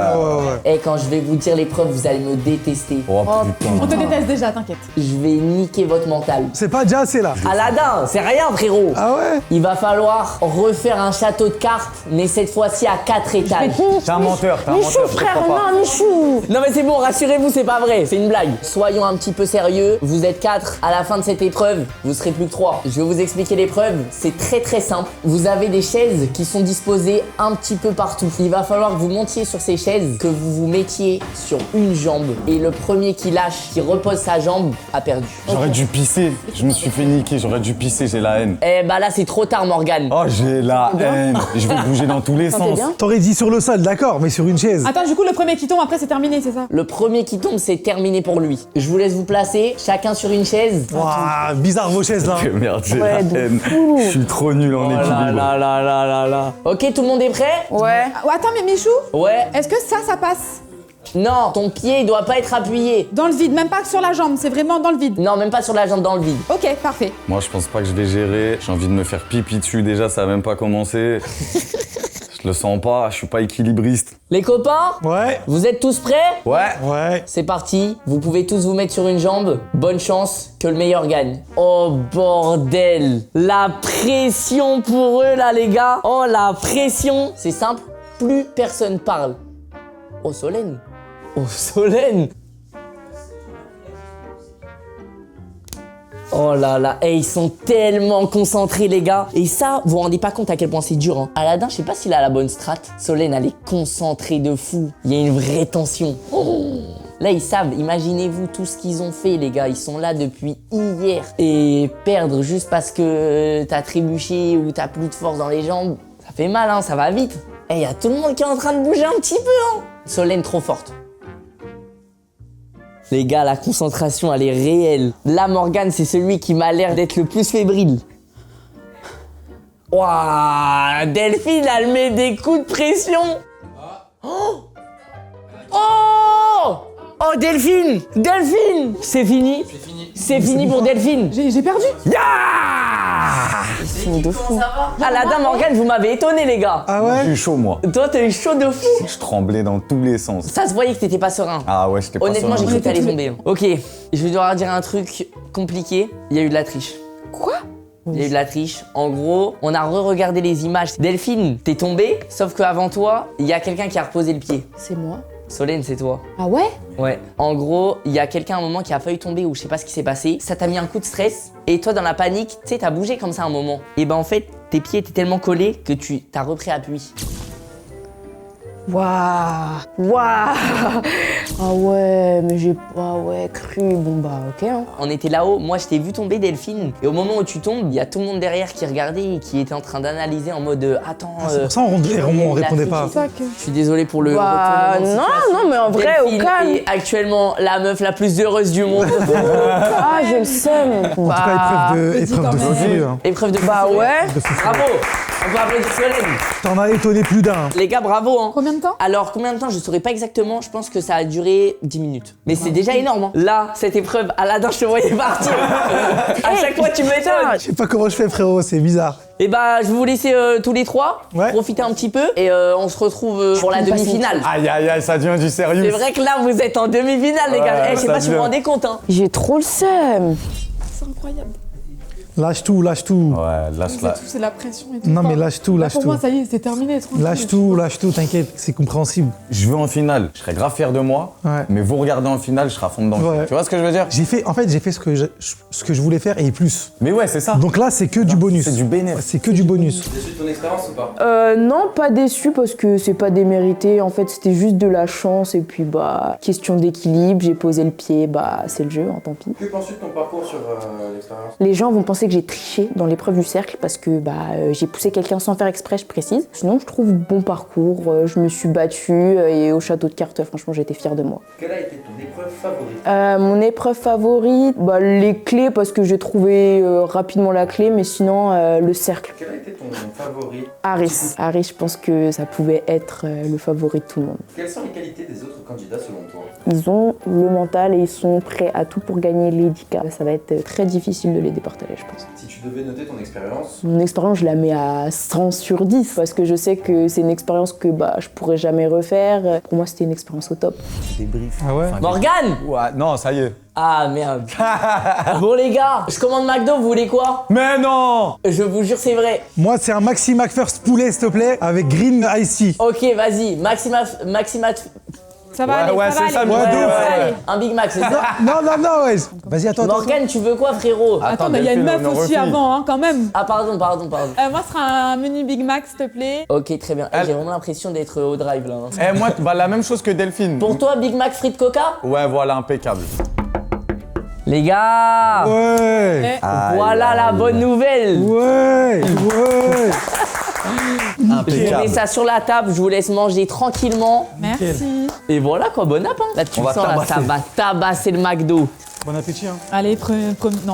Et quand je vais vous dire l'épreuve, vous allez me détester. Oh putain. On te déteste déjà, t'inquiète. Je vais niquer votre mental. C'est pas déjà assez là. Aladin, c'est rien frérot. Ah ouais? Il va falloir refaire un château de cartes, mais cette fois-ci à 4 étages. T'es un menteur, t'es un Michou, menteur. je te frère, crois pas. non, Michou. Non mais c'est bon, rassurez-vous, c'est pas vrai, c'est une blague. Soyons un petit peu sérieux, vous êtes 4. À la fin de cette épreuve, vous serez plus que 3. Je vais vous expliquer l'épreuve, c'est très très simple. Vous avez des chaises qui sont disposées un petit peu partout. Il va falloir que vous montiez sur ces chaises, que vous vous mettiez sur une jambe. Et le premier qui lâche, qui repose sa jambe, a perdu. J'aurais dû pisser. Je me suis fait niquer, j'aurais dû pisser, j'ai la haine. Eh bah là c'est trop tard Morgane. Oh, j'ai la haine. Je vais bouger dans tous les sens. T'aurais dit sur le sol, d'accord, mais sur une chaise. Attends, du coup, le premier qui tombe, après, c'est terminé, c'est ça? Le premier qui tombe, c'est terminé pour lui. Je vous laisse vous placer, chacun sur une chaise. Waouh, bizarre vos chaises là. Merde, j'ai Ouais, la de haine. Je suis trop nul en Oh là équilibre. là là là là là. Ok, tout le monde est prêt? Ouais. Ah, attends, mais Michou, Ouais. est-ce que ça passe? Non, ton pied il doit pas être appuyé. Dans le vide, même pas sur la jambe, c'est vraiment dans le vide. Non, même pas sur la jambe, dans le vide. Ok, parfait. Moi, je pense pas que je vais gérer. J'ai envie de me faire pipi dessus déjà, ça a même pas commencé. Je le sens pas, je suis pas équilibriste. Les copains, Ouais. vous êtes tous prêts? Ouais. Ouais. C'est parti, vous pouvez tous vous mettre sur une jambe. Bonne chance, que le meilleur gagne. Oh bordel, la pression pour eux là les gars. Oh la pression. C'est simple, plus personne parle. Oh Solène. Oh Solène. Oh là là, et ils sont tellement concentrés les gars. Et ça, vous vous rendez pas compte à quel point c'est dur hein. Aladin, je sais pas s'il a la bonne strat. Solène, elle est concentrée de fou. Il y a une vraie tension. Oh. Là, ils savent, imaginez-vous tout ce qu'ils ont fait les gars. Ils sont là depuis hier. Et perdre juste parce que t'as trébuché ou t'as plus de force dans les jambes, ça fait mal hein, ça va vite. Et il y a tout le monde qui est en train de bouger un petit peu hein. Solène trop forte. Les gars, la concentration, elle est réelle. Là, Morgane, c'est celui qui m'a l'air d'être le plus fébrile. Waouh, Delphine, elle met des coups de pression. Oh, oh, oh Delphine, Delphine. C'est fini. C'est fini pour Delphine. J'ai perdu. Yeah. C'est de fou. Aladin, Morgane, vous m'avez étonné, les gars. Ah ouais? J'ai eu chaud, moi. Toi, t'as eu chaud de fou. Je tremblais dans tous les sens. Ça se voyait que t'étais pas serein. Ah ouais, j'étais pas Honnêtement, j'ai serein. cru que t'allais tomber. Ok, je vais devoir dire un truc compliqué. Il y a eu de la triche. Quoi? Il y a eu de la triche. En gros, on a re-regardé les images. Delphine, t'es tombée, sauf qu'avant toi, il y a quelqu'un qui a reposé le pied. C'est moi. Solène, c'est toi. Ah ouais? Ouais. En gros, il y a quelqu'un à un moment qui a failli tomber ou je sais pas ce qui s'est passé. Ça t'a mis un coup de stress. Et toi, dans la panique, tu sais, t'as bougé comme ça un moment. Et ben en fait, tes pieds étaient tellement collés que t'as repris appui. Waouh. Waouh. Ah ouais, mais j'ai pas cru. Bon bah ok. Hein. On était là-haut, moi je t'ai vu tomber Delphine, et au moment où tu tombes, il y a tout le monde derrière qui regardait et qui était en train d'analyser en mode attends. C'est pour ça on répondait pas. Je suis désolé pour le bah, retournement de situation. non mais en vrai Delphine au calme. est actuellement la meuf la plus heureuse du monde. Ah j'ai le seum. En tout cas, épreuve de feu. Épreuve de bah ouais. Bravo. On peut applaudir Solène. T'en as étonné plus d'un. Les gars, bravo. Hein. Combien de temps? Alors, combien de temps? Je saurais pas exactement. Je pense que ça a duré 10 minutes. Mais c'est déjà énorme. Hein. Là, cette épreuve, Aladdin, je te voyais partir. À chaque fois, tu m'étonnes. Je sais pas comment je fais, frérot, c'est bizarre. Et bah, je vais vous laisser tous les trois profiter un petit peu. Et on se retrouve pour la demi-finale. Aïe, aïe, aïe, ça devient du sérieux. C'est vrai que là, vous êtes en demi-finale, les gars. Je sais pas si vous vous rendez compte. Hein. J'ai trop le seum. C'est incroyable. Lâche tout, lâche tout. Ouais, lâche là. C'est la pression et tout. Non mais lâche tout, lâche tout. Pour moi, ça y est, c'est terminé. Lâche tout, t'inquiète, c'est compréhensible. Je veux en finale, je serais grave fier de moi, mais vous regardez en finale, je serai à fond dedans. Ouais. Tu vois ce que je veux dire? J'ai fait ce que je voulais faire et plus. Mais ouais, c'est ça. Donc là, c'est que du bonus. C'est du bénéfice. C'est que du bonus. Déçu de ton expérience ou pas? Non, pas déçu parce que c'est pas démérité. En fait, c'était juste de la chance et puis bah question d'équilibre. J'ai posé le pied, bah c'est le jeu, hein, tant pis. Que penses-tu de ton parcours sur l'expérience? Les gens vont penser que j'ai triché dans l'épreuve du cercle parce que j'ai poussé quelqu'un sans faire exprès, je précise. Sinon, je trouve bon parcours. Je me suis battue et au château de cartes, franchement, j'étais fière de moi. Quelle a été ton épreuve favorite? Mon épreuve favorite, les clés parce que j'ai trouvé rapidement la clé, mais sinon le cercle. Quel a été ton favori? Harris, je pense que ça pouvait être le favori de tout le monde. Quelles sont les qualités des autres candidats selon toi? Ils ont le mental et ils sont prêts à tout pour gagner les 10K. Ça va être très difficile de les départager, je pense. Si tu devais noter ton expérience? Mon expérience, je la mets à 100 sur 10 parce que je sais que c'est une expérience que je pourrais jamais refaire. Pour moi, c'était une expérience au top. Débrief. Ah ouais? Morgane! Ouais, non, ça y est. Ah merde. Bon les gars, je commande McDo, vous voulez quoi? Mais non! Je vous jure, c'est vrai. Moi, c'est un Maxi McFirst poulet, s'il te plaît, avec green ice tea. Ok, vas-y, Maxima. Ça va aller, ouais, ça va c'est ça, aller. ouais, Ouais. Un Big Mac, c'est ça? Non, ouais. Vas-y, attends. Morgane, tu veux quoi, frérot? Attends, mais il y a une meuf aussi avant, hein, quand même. Ah, pardon. Moi, ce sera un menu Big Mac, s'il te plaît. Ok, très bien. J'ai vraiment l'impression d'être au drive là. Hein. Moi, la même chose que Delphine. Pour toi, Big Mac frites Coca? Ouais, voilà, impeccable. Les gars! Ouais! Voilà la bonne nouvelle! Ouais! Je mets ça sur la table, je vous laisse manger tranquillement. Merci. Et voilà quoi, bon app. Hein. Là, tu sens, là, ça va tabasser le McDo. Bon appétit, hein. Allez,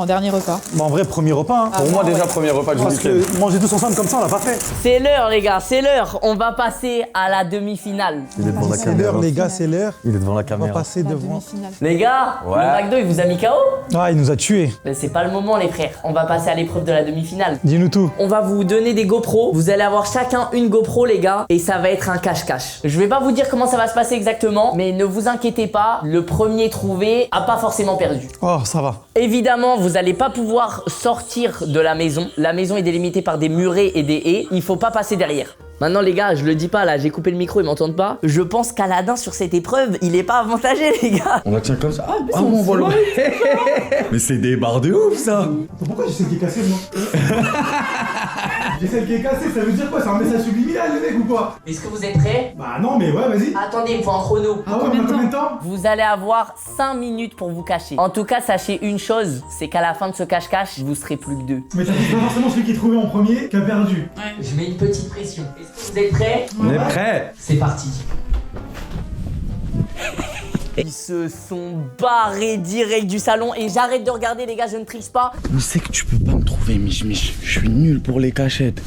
dernier repas. En vrai, premier repas, hein. Pour moi, déjà, premier repas du Parce week-end. que manger tous ensemble comme ça, on l'a pas fait. C'est l'heure, les gars, c'est l'heure. On va passer à la demi-finale. Il est devant la C'est l'heure, les gars, c'est l'heure. Il est devant la On va caméra. passer devant. Les gars, le McDo, il vous a mis KO? Ah, il nous a tués. Mais c'est pas le moment, les frères. On va passer à l'épreuve de la demi-finale. Dis-nous tout. On va vous donner des GoPros. Vous allez avoir chacun une GoPro, les gars. Et ça va être un cache-cache. Je vais pas vous dire comment ça va se passer exactement. Mais ne vous inquiétez pas. Le premier trouvé a pas forcément perdu. Oh, ça va. Évidemment, vous allez pas pouvoir sortir de la maison. La maison est délimitée par des murets et des haies. Il faut pas passer derrière. Maintenant les gars, je le dis pas là, j'ai coupé le micro, ils m'entendent pas. Je pense qu'Aladin sur cette épreuve, il est pas avantagé les gars. On la tient comme ça. Ah, mon volant. Mais c'est des barres de ouf ça. Pourquoi j'ai celle qui est cassée, moi? J'ai celle qui est cassée, ça veut dire quoi? C'est un message subliminal, les mecs, ou pas? Est-ce que vous êtes prêts? Bah non, mais ouais, vas-y. Attendez, il faut un chrono. Ah ouais, on a combien de temps? Vous allez avoir 5 minutes pour vous cacher. En tout cas, sachez une chose, c'est qu'à la fin de ce cache-cache, vous serez plus que 2. Mais t'as dit pas forcément celui qui est trouvé en premier qui a perdu. Je mets une petite pression. Est-ce que vous êtes prêts? On est prêts. C'est parti. Ils se sont barrés direct du salon et j'arrête de regarder les gars, je ne triche pas. Je sais que tu peux pas me trouver, Mich. Je suis nul pour les cachettes.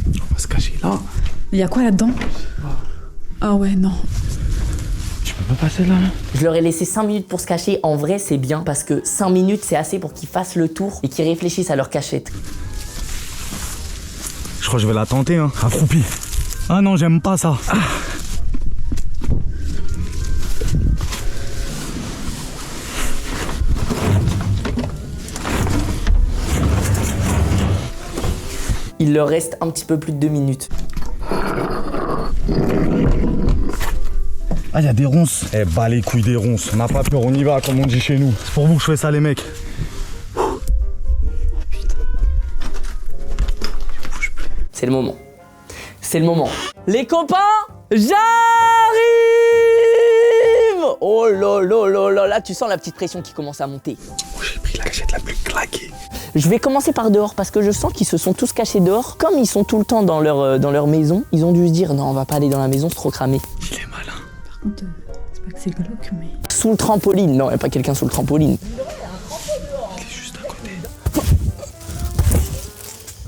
On va se cacher là. Il y a quoi là-dedans? Ah ouais, non. Tu peux pas passer là? Je leur ai laissé 5 minutes pour se cacher. En vrai, c'est bien parce que 5 minutes, c'est assez pour qu'ils fassent le tour et qu'ils réfléchissent à leur cachette. Je crois que je vais la tenter, hein. Accroupi. Ah non, j'aime pas ça. Ah. Il leur reste un petit peu plus de 2 minutes. Ah, y'a des ronces. Eh, bah les couilles des ronces. On n'a pas peur, on y va, comme on dit chez nous. C'est pour vous que je fais ça, les mecs. C'est le moment. C'est le moment. Les copains, j'arrive! Oh là là là là là, tu sens la petite pression qui commence à monter. Oh, j'ai pris la cachette la plus claquée. Je vais commencer par dehors parce que je sens qu'ils se sont tous cachés dehors. Comme ils sont tout le temps dans leur maison, ils ont dû se dire non, on va pas aller dans la maison, c'est trop cramé. Il est malin. Par contre, c'est pas que c'est glauque, mais... Sous le trampoline. Non, il n'y a pas quelqu'un sous le trampoline. Il est juste à côté.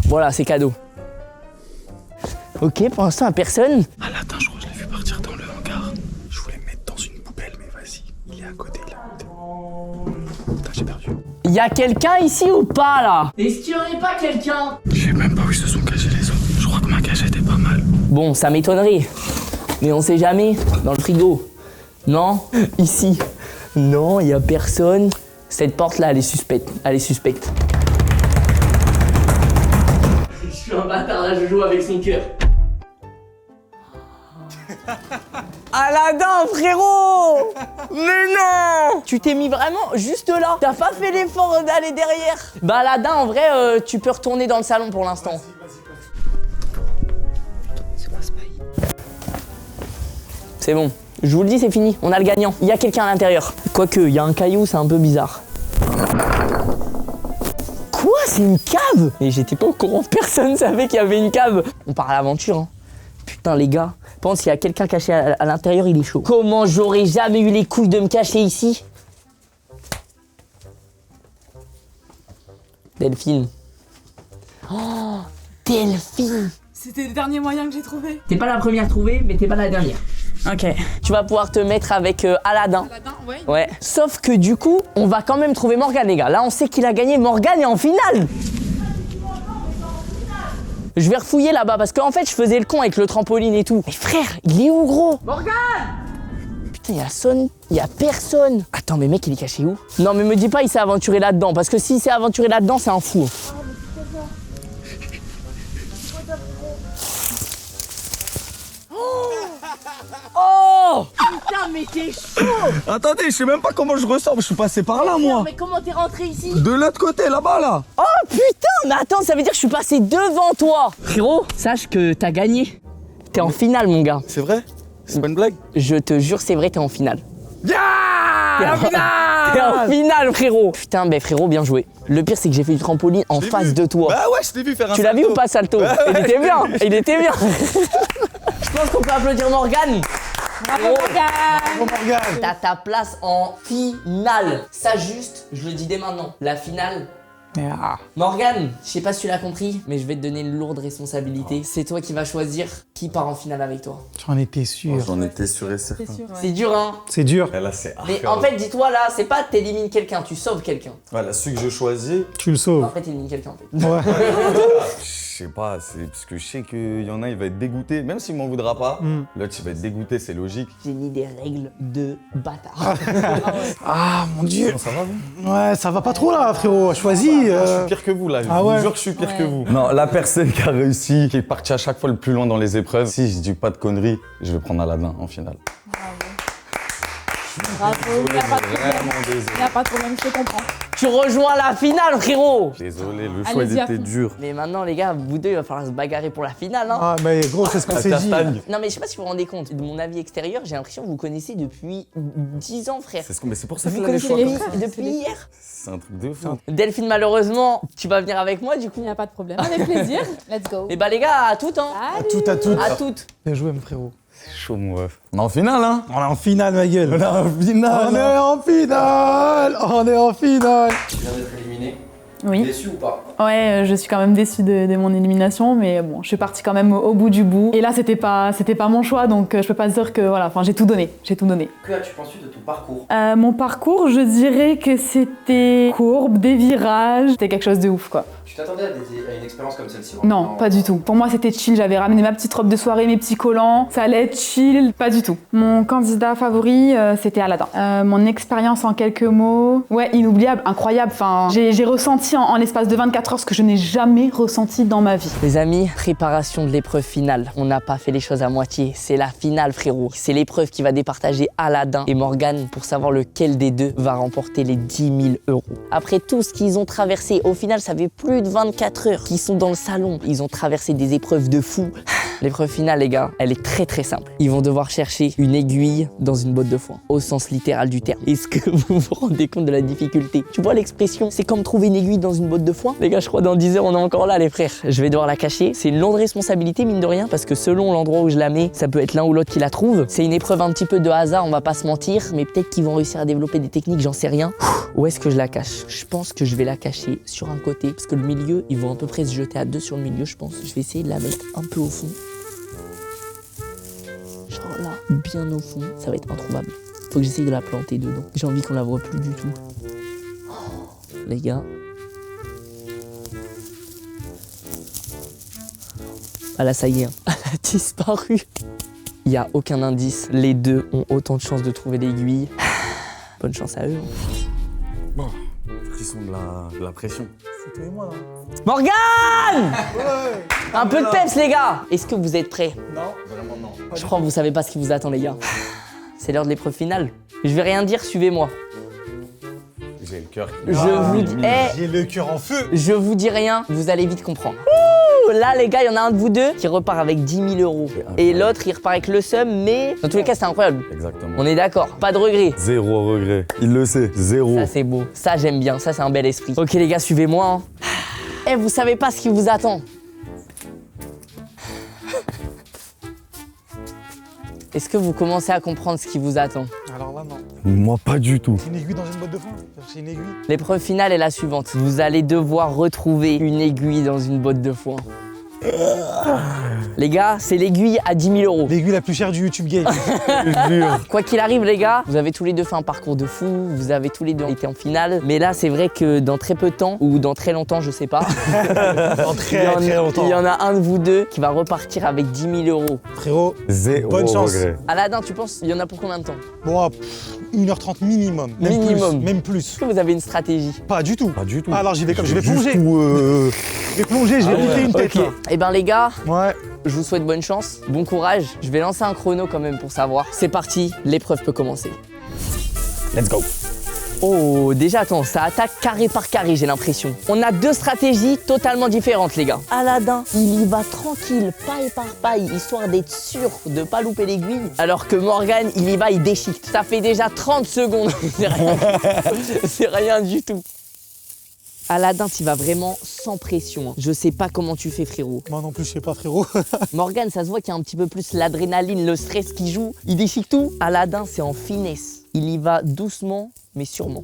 Voilà, c'est cadeau. Ok, pour l'instant, à personne. Aladdin, je crois que je l'ai vu partir dans le hangar. Je voulais me mettre dans une poubelle, mais vas-y, il est à côté là. Putain, j'ai perdu. Il y a quelqu'un ici ou pas là? Est-ce qu'il n'y aurait pas quelqu'un? Je sais même pas où ils se sont cachés les autres. Je crois que ma cachette est pas mal. Bon, ça m'étonnerait. Mais on sait jamais. Dans le frigo. Non? Ici. Non, il y a personne. Cette porte-là, elle est suspecte. Elle est suspecte. Je suis un bâtard, là, je joue avec son cœur. Aladdin, frérot! Mais non! Tu t'es mis vraiment juste là. T'as pas fait l'effort d'aller derrière. Bah Aladdin, en vrai, tu peux retourner dans le salon pour l'instant. C'est bon. Je vous le dis, c'est fini. On a le gagnant. Il y a quelqu'un à l'intérieur. Quoique, il y a un caillou, c'est un peu bizarre. Quoi? C'est une cave? Et j'étais pas au courant. Personne savait qu'il y avait une cave. On part à l'aventure, hein. Putain, les gars. Je pense qu'il y a quelqu'un caché à l'intérieur, il est chaud. Comment j'aurais jamais eu les couilles de me cacher ici? Delphine. Oh, Delphine. C'était le dernier moyen que j'ai trouvé. T'es pas la première trouvée, mais t'es pas la dernière. Ok. Tu vas pouvoir te mettre avec Aladdin. Aladdin, ouais. Ouais. Sauf que du coup, on va quand même trouver Morgane, les gars. Là, on sait qu'il a gagné. Morgane est en finale. Je vais refouiller là-bas parce qu'en fait, je faisais le con avec le trampoline et tout. Mais frère, il est où, gros? Morgane! Putain, il y a personne. Attends, mais mec, il est caché où? Non, mais me dis pas, il s'est aventuré là-dedans. Parce que s'il s'est aventuré là-dedans, c'est un fou. Oh! Putain, mais t'es chaud! Attendez, je sais même pas comment je ressors, je suis passé par là, moi. Mais comment t'es rentré ici? De l'autre côté, là-bas, là. Oh putain, mais attends, ça veut dire que je suis passé devant toi. Frérot, sache que t'as gagné. T'es en finale, mon gars. C'est vrai? C'est pas une blague? Je te jure, c'est vrai, t'es en finale. Yeah! La finale! T'es en finale, frérot. Putain, ben frérot, bien joué. Le pire, c'est que j'ai fait du trampoline en face de toi. Bah ouais, je t'ai vu faire un Tu l'as vu ou pas, salto? Ouais, Il ouais, était bien, il était bien. Je pense qu'on peut applaudir Morgane. Bravo, Morgane. T'as ta place en finale. Ça juste, je le dis dès maintenant, la finale. Morgane, je sais pas si tu l'as compris, mais je vais te donner une lourde responsabilité. C'est toi qui vas choisir qui part en finale avec toi. J'en étais sûr. J'en étais sûr et certain. C'est dur, hein? C'est dur. Et là, c'est Mais en fait, dis-toi là, c'est pas t'élimines quelqu'un, tu sauves quelqu'un. Voilà, celui que je choisis. Tu le sauves. En fait, t'élimines quelqu'un en fait. Ouais. Je sais pas, c'est parce que je sais qu'il y en a, il va être dégoûté, même s'il m'en voudra pas. L'autre, il va être dégoûté, c'est logique. J'ai mis des règles de bâtard. Ah mon dieu. Ça va, vous? Ouais, ça va pas trop là, frérot. Choisis. Je suis pire que vous là, je vous jure que je suis pire que vous. Non, la personne qui a réussi, qui est partie à chaque fois le plus loin dans les épreuves, si je dis pas de conneries, je vais prendre Aladdin en finale. Bravo, il n'y a pas de problème. Vraiment désolé. Il n'y a pas de problème, je te comprends. Tu rejoins la finale, frérot. Désolé, le choix il Allez-y à était fond. dur. Mais maintenant, les gars, vous deux, il va falloir se bagarrer pour la finale, hein. Ah mais gros, c'est ce qu'on s'est dit. Castagne. Non, mais je sais pas si vous vous rendez compte. De mon avis extérieur, j'ai l'impression que vous connaissez depuis 10 ans, frère. Mais c'est pour ça que Vous là, les connaissez choix les comme filles ça. depuis hier. C'est un truc de fou. Delphine, malheureusement, tu vas venir avec moi, du coup. Il n'y a pas de problème. Avec plaisir. Let's go. Et bah, les gars, à toutes, hein. Allez. Tout à tout. À toutes. Bien joué, mon frérot. C'est chaud, mon ref. On est en finale, hein? On est en finale, ma gueule. On est en finale. On est en finale. On est en finale. Tu viens d'être éliminé. Oui. Déçu ou pas? Ouais, je suis quand même déçue de mon élimination, mais bon, je suis partie quand même au bout du bout. Et là, c'était pas mon choix, donc je peux pas dire que voilà, enfin, j'ai tout donné, Que as-tu pensé de ton parcours? Mon parcours, je dirais que c'était courbe, des virages, c'était quelque chose de ouf, quoi. Tu t'attendais à une expérience comme celle-ci? Non, pas du tout. Pour moi, c'était chill. J'avais ramené ma petite robe de soirée, mes petits collants. Ça allait être chill, pas du tout. Mon candidat favori, c'était Aladdin. Mon expérience en quelques mots, ouais, inoubliable, incroyable. Enfin, j'ai ressenti en l'espace de 24 heures ce que je n'ai jamais ressenti dans ma vie. Les amis, préparation de l'épreuve finale. On n'a pas fait les choses à moitié. C'est la finale, frérot. C'est l'épreuve qui va départager Aladdin et Morgane pour savoir lequel des deux va remporter les 10 000 €. Après tout ce qu'ils ont traversé, au final, ça fait plus de 24 heures qu'ils sont dans le salon. Ils ont traversé des épreuves de fou. L'épreuve finale, les gars, elle est très simple. Ils vont devoir chercher une aiguille dans une botte de foin, au sens littéral du terme. Est-ce que vous vous rendez compte de la difficulté? Tu vois l'expression, c'est comme trouver une aiguille dans une botte de foin? Les gars, je crois dans 10 heures, on est encore là, les frères. Je vais devoir la cacher. C'est une longue responsabilité, mine de rien, parce que selon l'endroit où je la mets, ça peut être l'un ou l'autre qui la trouve. C'est une épreuve un petit peu de hasard, on va pas se mentir, mais peut-être qu'ils vont réussir à développer des techniques, j'en sais rien. Où est-ce que je la cache? Je pense que je vais la cacher sur un côté, parce que le milieu, ils vont à peu près se jeter à deux sur le milieu, je pense. Je vais essayer de la mettre un peu au fond. Genre là, bien au fond, ça va être introuvable. Faut que j'essaye de la planter dedans. J'ai envie qu'on la voit plus du tout. Oh, les gars. Ah là, ça y est, hein. Elle a disparu. Il n'y a aucun indice. Les deux ont autant de chances de trouver l'aiguille. Bonne chance à eux. Bon, frisson de la pression. C'est toi et moi, là. Morgane! Ouais. Un peu de peps, les gars. Est-ce que vous êtes prêts? Non, vraiment non. Je crois que vous savez pas ce qui vous attend, les gars. C'est l'heure de l'épreuve finale. Je vais rien dire, suivez-moi. J'ai le cœur. J'ai le cœur en feu. Je vous dis rien, vous allez vite comprendre. Ouh, là, les gars, il y en a un de vous deux qui repart avec 10 000 €. Et l'autre, il repart avec le seum, mais dans tous les cas, c'est incroyable. Exactement. On est d'accord, pas de regret. Zéro regret. Il le sait, zéro. Ça, c'est beau. Ça, j'aime bien. Ça, c'est un bel esprit. Ok, les gars, suivez-moi. Hein. Eh, vous savez pas ce qui vous attend. Est-ce que vous commencez à comprendre ce qui vous attend? Alors là, non. Moi, pas du tout. C'est une aiguille dans une botte de foin. C'est une aiguille. L'épreuve finale est la suivante. Vous allez devoir retrouver une aiguille dans une botte de foin. Les gars, c'est l'aiguille à 10 000 €. L'aiguille la plus chère du YouTube Game. Je jure. Quoi qu'il arrive, les gars, vous avez tous les deux fait un parcours de fou, vous avez tous les deux été en finale. Mais là, c'est vrai que dans très peu de temps, ou dans très longtemps, je sais pas, Dans très longtemps. il y en a un de vous deux qui va repartir avec 10 000 €. Frérot, Zéro bonne chance. regret. Aladin, tu penses, il y en a pour combien de temps? Bon, 1h30 minimum. Même Minimum. Plus, même plus. Est-ce que vous avez une stratégie? Pas du tout. Pas du tout. Alors j'y vais comme je vais Juste plonger. où, Je vais plonger, je vais buter une tête. Ok. Là. Eh ben les gars, Ouais. je vous souhaite bonne chance, bon courage. Je vais lancer un chrono quand même pour savoir. C'est parti, l'épreuve peut commencer. Let's go. Oh, déjà attends, ça attaque carré par carré, j'ai l'impression. On a deux stratégies totalement différentes, les gars. Aladin, il y va tranquille, paille par paille, histoire d'être sûr de pas louper l'aiguille. Alors que Morgane, il y va, il déchique. Ça fait déjà 30 secondes. C'est rien. C'est rien du tout. Aladin, tu vas vraiment sans pression. Hein. Je sais pas comment tu fais, frérot. Moi non plus, je sais pas, frérot. Morgane, ça se voit qu'il y a un petit peu plus l'adrénaline, le stress qui joue. Il déchique tout. Aladin, c'est en finesse. Il y va doucement, mais sûrement.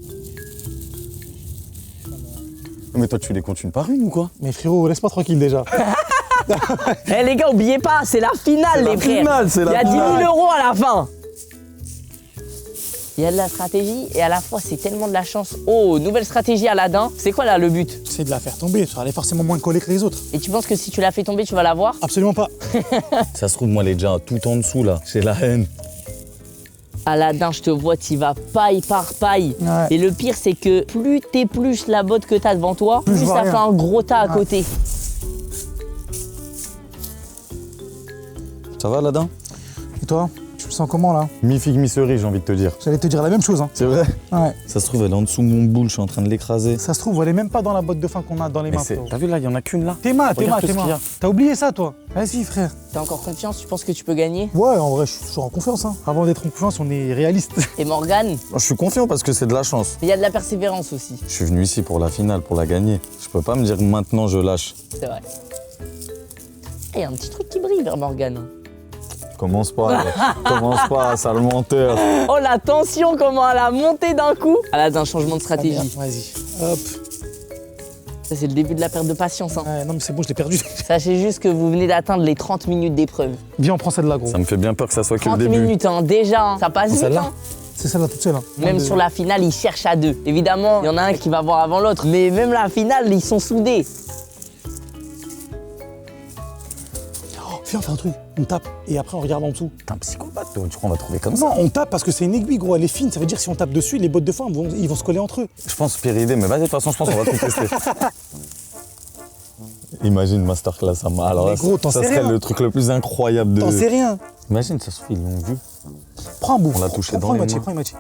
Mais toi, tu les comptes une par une ou quoi? Mais frérot, laisse-moi tranquille déjà. Eh les gars, oubliez pas, c'est la finale, les frères. Il y a 10 000 € à la fin. Il y a de la stratégie et à la fois c'est tellement de la chance. Oh, nouvelle stratégie Aladin. C'est quoi là le but? C'est de la faire tomber, elle est forcément moins collée que les autres. Et tu penses que si tu la fais tomber, tu vas la voir? Absolument pas. Ça se trouve, moi, elle est déjà tout en dessous là. J'ai la haine. Aladin, je te vois, t'y vas paille par paille. Ouais. Et le pire, c'est que plus t'épluches la botte que t'as devant toi, Plus je plus vois ça rien. fait un gros tas à côté. Ça va, Aladin? Et toi, tu me sens comment là? Mi-figue, mi-cerise, j'ai envie de te dire. J'allais te dire la même chose. Hein. C'est vrai? Ouais. Ça se trouve, elle est en dessous de mon boule, je suis en train de l'écraser. Ça se trouve, elle est même pas dans la botte de foin qu'on a dans les Mais mains. c'est. frérot. T'as vu là, il y en a qu'une là. Théma. Regarde tout ce qu'il y a. T'as oublié ça, toi? Vas-y, frère. T'as encore confiance? Tu penses que tu peux gagner? Ouais, en vrai, je suis toujours en confiance. Hein. Avant d'être en confiance, on est réaliste. Et Morgane, Je suis confiant parce que c'est de la chance. il y a de la persévérance aussi. Je suis venu ici pour la finale, pour la gagner. Je peux pas me dire maintenant je lâche. C'est vrai. Il y a un petit truc qui brille vers Morgane. Commence pas, commence pas, sale menteur. Oh la tension, comment elle a monté d'un coup. Aladin, changement de stratégie. Vas-y. Hop. Ça c'est le début de la perte de patience. Hein. Ouais, non, mais c'est bon, je l'ai perdu. Sachez juste que vous venez d'atteindre les 30 minutes d'épreuve. Viens, on prend celle-là, gros. Ça me fait bien peur que ça soit que le 30 début. minutes, hein, déjà, hein. Ça passe vite. Celle-là Hein. C'est celle-là toute seule. Hein. Même sur la finale, ils cherchent à deux. Évidemment, il y en a un qui va voir avant l'autre. Mais même la finale, ils sont soudés. Viens, on fait un truc. On tape et après on regarde en dessous. T'es un psychopathe, toi. Tu crois qu'on va trouver comme ça? Non, on tape parce que c'est une aiguille, gros. Elle est fine. Ça veut dire que si on tape dessus, les bottes de foin, ils vont se coller entre eux. Je pense pire idée, mais vas-y, de toute façon, je pense qu'on va tout tester. Imagine masterclass, ça m'a. Alors Mais là, gros, t'en ça sais serait rien. le truc le plus incroyable de. T'en sais rien. Imagine, ça se fait, ils l'ont vu. Prends un bout. On l'a touché dans prends les une moitié, mains. prends une moitié.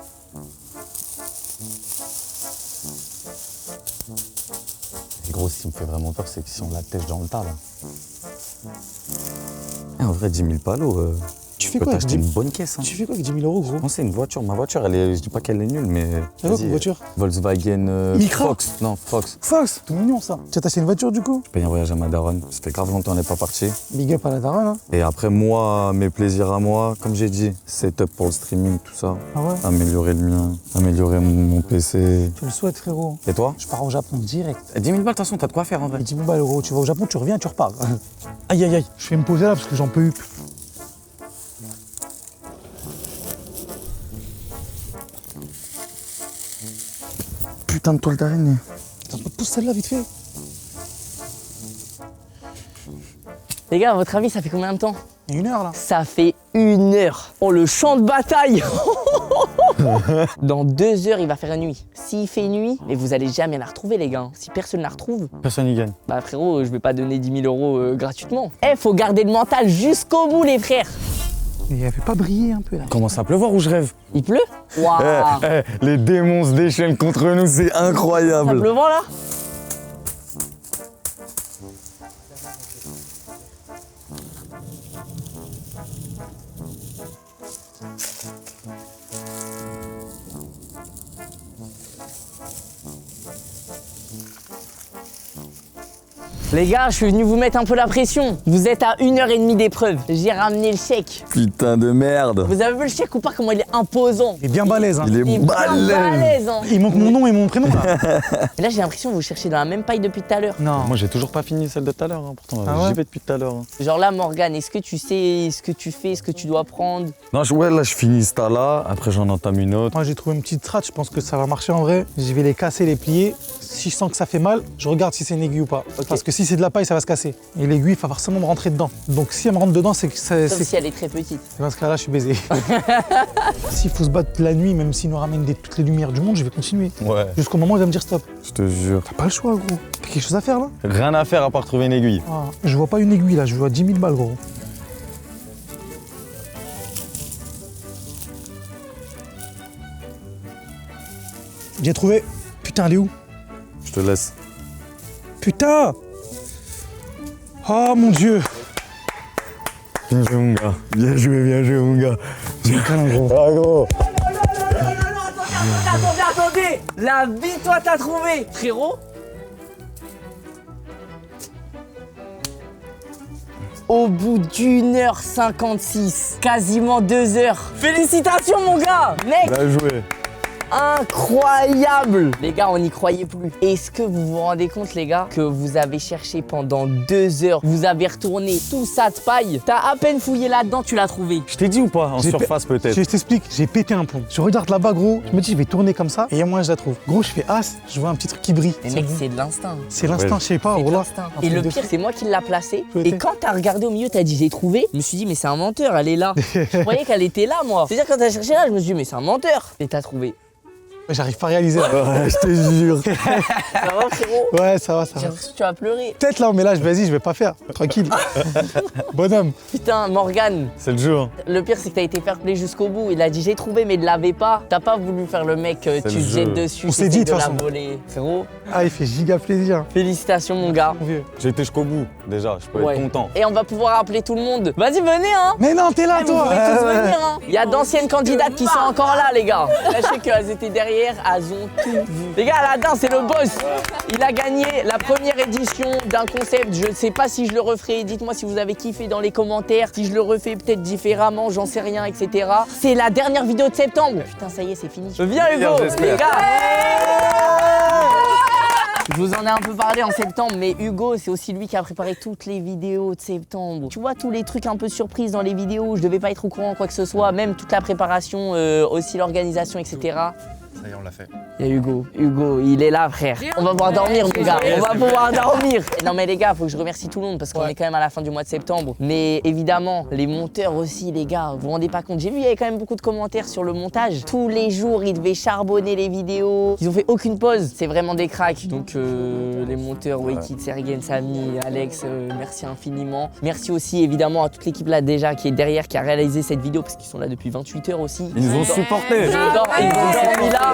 Et gros, ce qui me fait vraiment peur, c'est que si on la tèche dans le tas, là. En vrai, 10 000 palos. Tu fais peux quoi avec t'acheter 10 une bonne caisse. Hein. Tu fais quoi avec 10 000 euros, gros? Non, c'est une voiture. Ma voiture, elle est, je dis pas qu'elle est nulle, mais. C'est quoi comme voiture? Volkswagen Micra? Fox. Non, Fox. Fox, tout mignon ça. Tu as acheté une voiture du coup? Je paye un voyage à ma daronne. Ça fait grave longtemps qu'on n'est pas parti. Big up à la daronne, hein. Et après, moi, mes plaisirs à moi, comme j'ai dit, setup pour le streaming, tout ça. Ah ouais? Améliorer le mien, améliorer mon PC. Tu le souhaites, frérot. Et toi? Je pars au Japon direct. 10 000 balles, de toute façon, t'as de quoi faire en vrai. 10 000 balles, gros. Tu vas au Japon, tu reviens, tu repars. Aïe, aïe, aïe. Je vais me poser là parce que j'en peux plus. Putain de toile d'araignée. Attends, pousse celle-là vite fait. Les gars, à votre avis, ça fait combien de temps? Il y a 1 heure là. Ça fait 1 heure. Oh, le champ de bataille. Dans 2 heures, il va faire nuit. S'il fait nuit, mais vous allez jamais la retrouver, les gars. Si personne la retrouve, Personne n'y gagne. bah frérot, je vais pas donner 10 000 euros gratuitement. Faut garder le mental jusqu'au bout, les frères. Mais elle fait pas briller un peu là. Commence à pleuvoir ou je rêve? Il pleut? Waouh. Les démons se déchaînent contre nous, c'est Ça incroyable. pleut là? Les gars, je suis venu vous mettre un peu la pression. Vous êtes à 1h30 d'épreuve. J'ai ramené le chèque. Putain de merde. Vous avez vu le chèque ou pas? Comment il est imposant? Il est bien balèze, hein. Il est bien balèze, hein. Il manque mon nom et mon prénom là. Et là, j'ai l'impression que vous cherchez dans la même paille depuis tout à l'heure. Non. Moi, j'ai toujours pas fini celle de tout à l'heure, hein, pourtant. Ah ouais? J'y vais depuis tout à l'heure. Hein. Genre là, Morgane, est-ce que tu sais ce que tu fais, ce que tu dois prendre? Non, ouais, là, je finis ce tas-là, après j'en entame une autre. Moi j'ai trouvé une petite strat, je pense que ça va marcher en vrai. Je vais les casser, les plier. Si je sens que ça fait mal, je regarde si c'est une aiguille ou pas. Parce que si c'est de la paille, ça va se casser. Et l'aiguille, il va forcément me rentrer dedans. Donc si elle me rentre dedans, c'est que ça. Sauf si elle est très petite. Dans ce cas-là, je suis baisé. S'il faut se battre la nuit, même s'il nous ramène toutes les lumières du monde, je vais continuer. Ouais. Jusqu'au moment où il va me dire stop. Je te jure. T'as pas le choix, gros. T'as quelque chose à faire là? Rien à faire à part trouver une aiguille. Ah, je vois pas une aiguille là, je vois 10 000 balles, gros. J'ai trouvé. Putain, elle est où? Je te laisse. Putain! Oh mon dieu! Bien joué, mon gars. Bien joué, mon gars. Bien câlin, gros. Ah, gros. Attendez! La vie, toi, t'as trouvé! Frérot? Au bout d'1h56, quasiment 2 heures. Félicitations, mon gars! Mec! Bien joué. Incroyable! Les gars, on n'y croyait plus. Est-ce que vous vous rendez compte, les gars, que vous avez cherché pendant 2 heures, vous avez retourné tout ça de paille, t'as à peine fouillé là-dedans, tu l'as trouvé. Je t'ai dit ou pas? En surface peut-être. Je t'explique, j'ai pété un plomb. Je regarde là-bas, gros, je me dis, je vais tourner comme ça, et moi, je la trouve. Gros, je fais as, je vois un petit truc qui brille. Mais mec, c'est de l'instinct. C'est l'instinct, je sais pas, C'est de voilà. l'instinct. Et le pire, c'est moi qui l'a placé. Et quand t'as regardé au milieu, t'as dit j'ai trouvé. Je me suis dit, mais c'est un menteur, elle est là. Je croyais qu'elle était là, moi. C'est-à-dire, quand t'as cherché là, je me suis dit, mais c'est un menteur. Et t'as trouvé. J'arrive pas à réaliser là. Ouais, je te jure. Ça va, frérot? Ouais, ça va, ça J'ai va. l'impression que tu vas pleurer. Peut-être là, mais là, vas-y, je vais pas faire. Tranquille. Bonhomme. Putain, Morgane. C'est le jour. Le pire, c'est que t'as été fair play jusqu'au bout. Il a dit j'ai trouvé, mais il l'avait pas. T'as pas voulu faire le mec, tu te jettes dessus. On s'est dit, de toute la façon. voler. Frérot, Ah, il fait giga plaisir. félicitations, mon gars. Mon vieux. J'ai été jusqu'au bout, déjà. Je peux Ouais. être content. Et on va pouvoir appeler tout le monde. Vas-y, venez, hein. Mais non, t'es là, Vous toi. pouvez tous venir, hein. Il y a d'anciennes candidates qui sont encore là, les gars. Sachez qu'elles étaient derrière, elles ont tout vu. Les gars, Aladdin, c'est le boss. Il a gagné la première édition d'un concept. Je ne sais pas si je le referai. Dites-moi si vous avez kiffé dans les commentaires. Si je le refais peut-être différemment, j'en sais rien, etc. C'est la dernière vidéo de septembre. Putain, ça y est, c'est fini. Viens, Hugo, les gars. Je vous en ai un peu parlé en septembre, mais Hugo, c'est aussi lui qui a préparé toutes les vidéos de septembre. Tu vois, tous les trucs un peu surprises dans les vidéos, je devais pas être au courant, quoi que ce soit, même toute la préparation, aussi l'organisation, etc. Ça y est, on l'a fait. Il y a Hugo. Hugo, il est là, frère. On va pouvoir dormir, mon gars. On va pouvoir dormir. Non, mais les gars, faut que je remercie tout le monde parce qu'on est quand même à la fin du mois de septembre. Mais évidemment, les monteurs aussi, les gars, vous vous rendez pas compte. J'ai vu, il y avait quand même beaucoup de commentaires sur le montage. Tous les jours, ils devaient charbonner les vidéos. Ils ont fait aucune pause. C'est vraiment des cracks. Donc, les monteurs, Waykid, Sergen, Samy, Alex, merci infiniment. Merci aussi, évidemment, à toute l'équipe là déjà qui est derrière, qui a réalisé cette vidéo parce qu'ils sont là depuis 28 heures aussi. Ils nous ont supportés. Ils ont dormi là.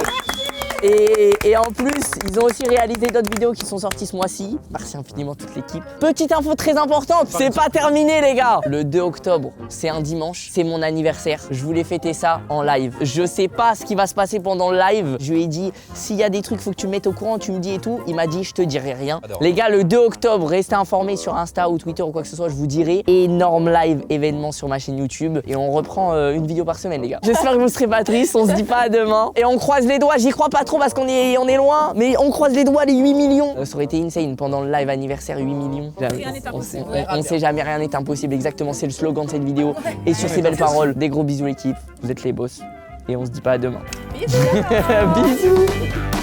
Et en plus, ils ont aussi réalisé d'autres vidéos qui sont sorties ce mois-ci. Merci infiniment toute l'équipe. Petite info très importante, c'est pas terminé les gars. Le 2 octobre, c'est un dimanche, c'est mon anniversaire. Je voulais fêter ça en live. Je sais pas ce qui va se passer pendant le live. Je lui ai dit, s'il y a des trucs, faut que tu me mettes au courant, tu me dis et tout. Il m'a dit, je te dirai rien. Les gars, le 2 octobre, restez informés sur Insta ou Twitter ou quoi que ce soit, je vous dirai. Énorme live événement sur ma chaîne YouTube. Et on reprend une vidéo par semaine les gars. J'espère que vous serez pas tristes, on se dit pas à demain. Et on croise les doigts, j'y crois pas trop parce qu'on est loin, mais on croise les doigts les 8 millions. Ça aurait été insane pendant le live anniversaire 8 millions. Rien n'est impossible. On sait jamais, rien n'est impossible, exactement, c'est le slogan de cette vidéo. Et sur ces belles paroles, des gros bisous l'équipe, vous êtes les boss. Et on se dit pas à demain. Bisous. Bisous.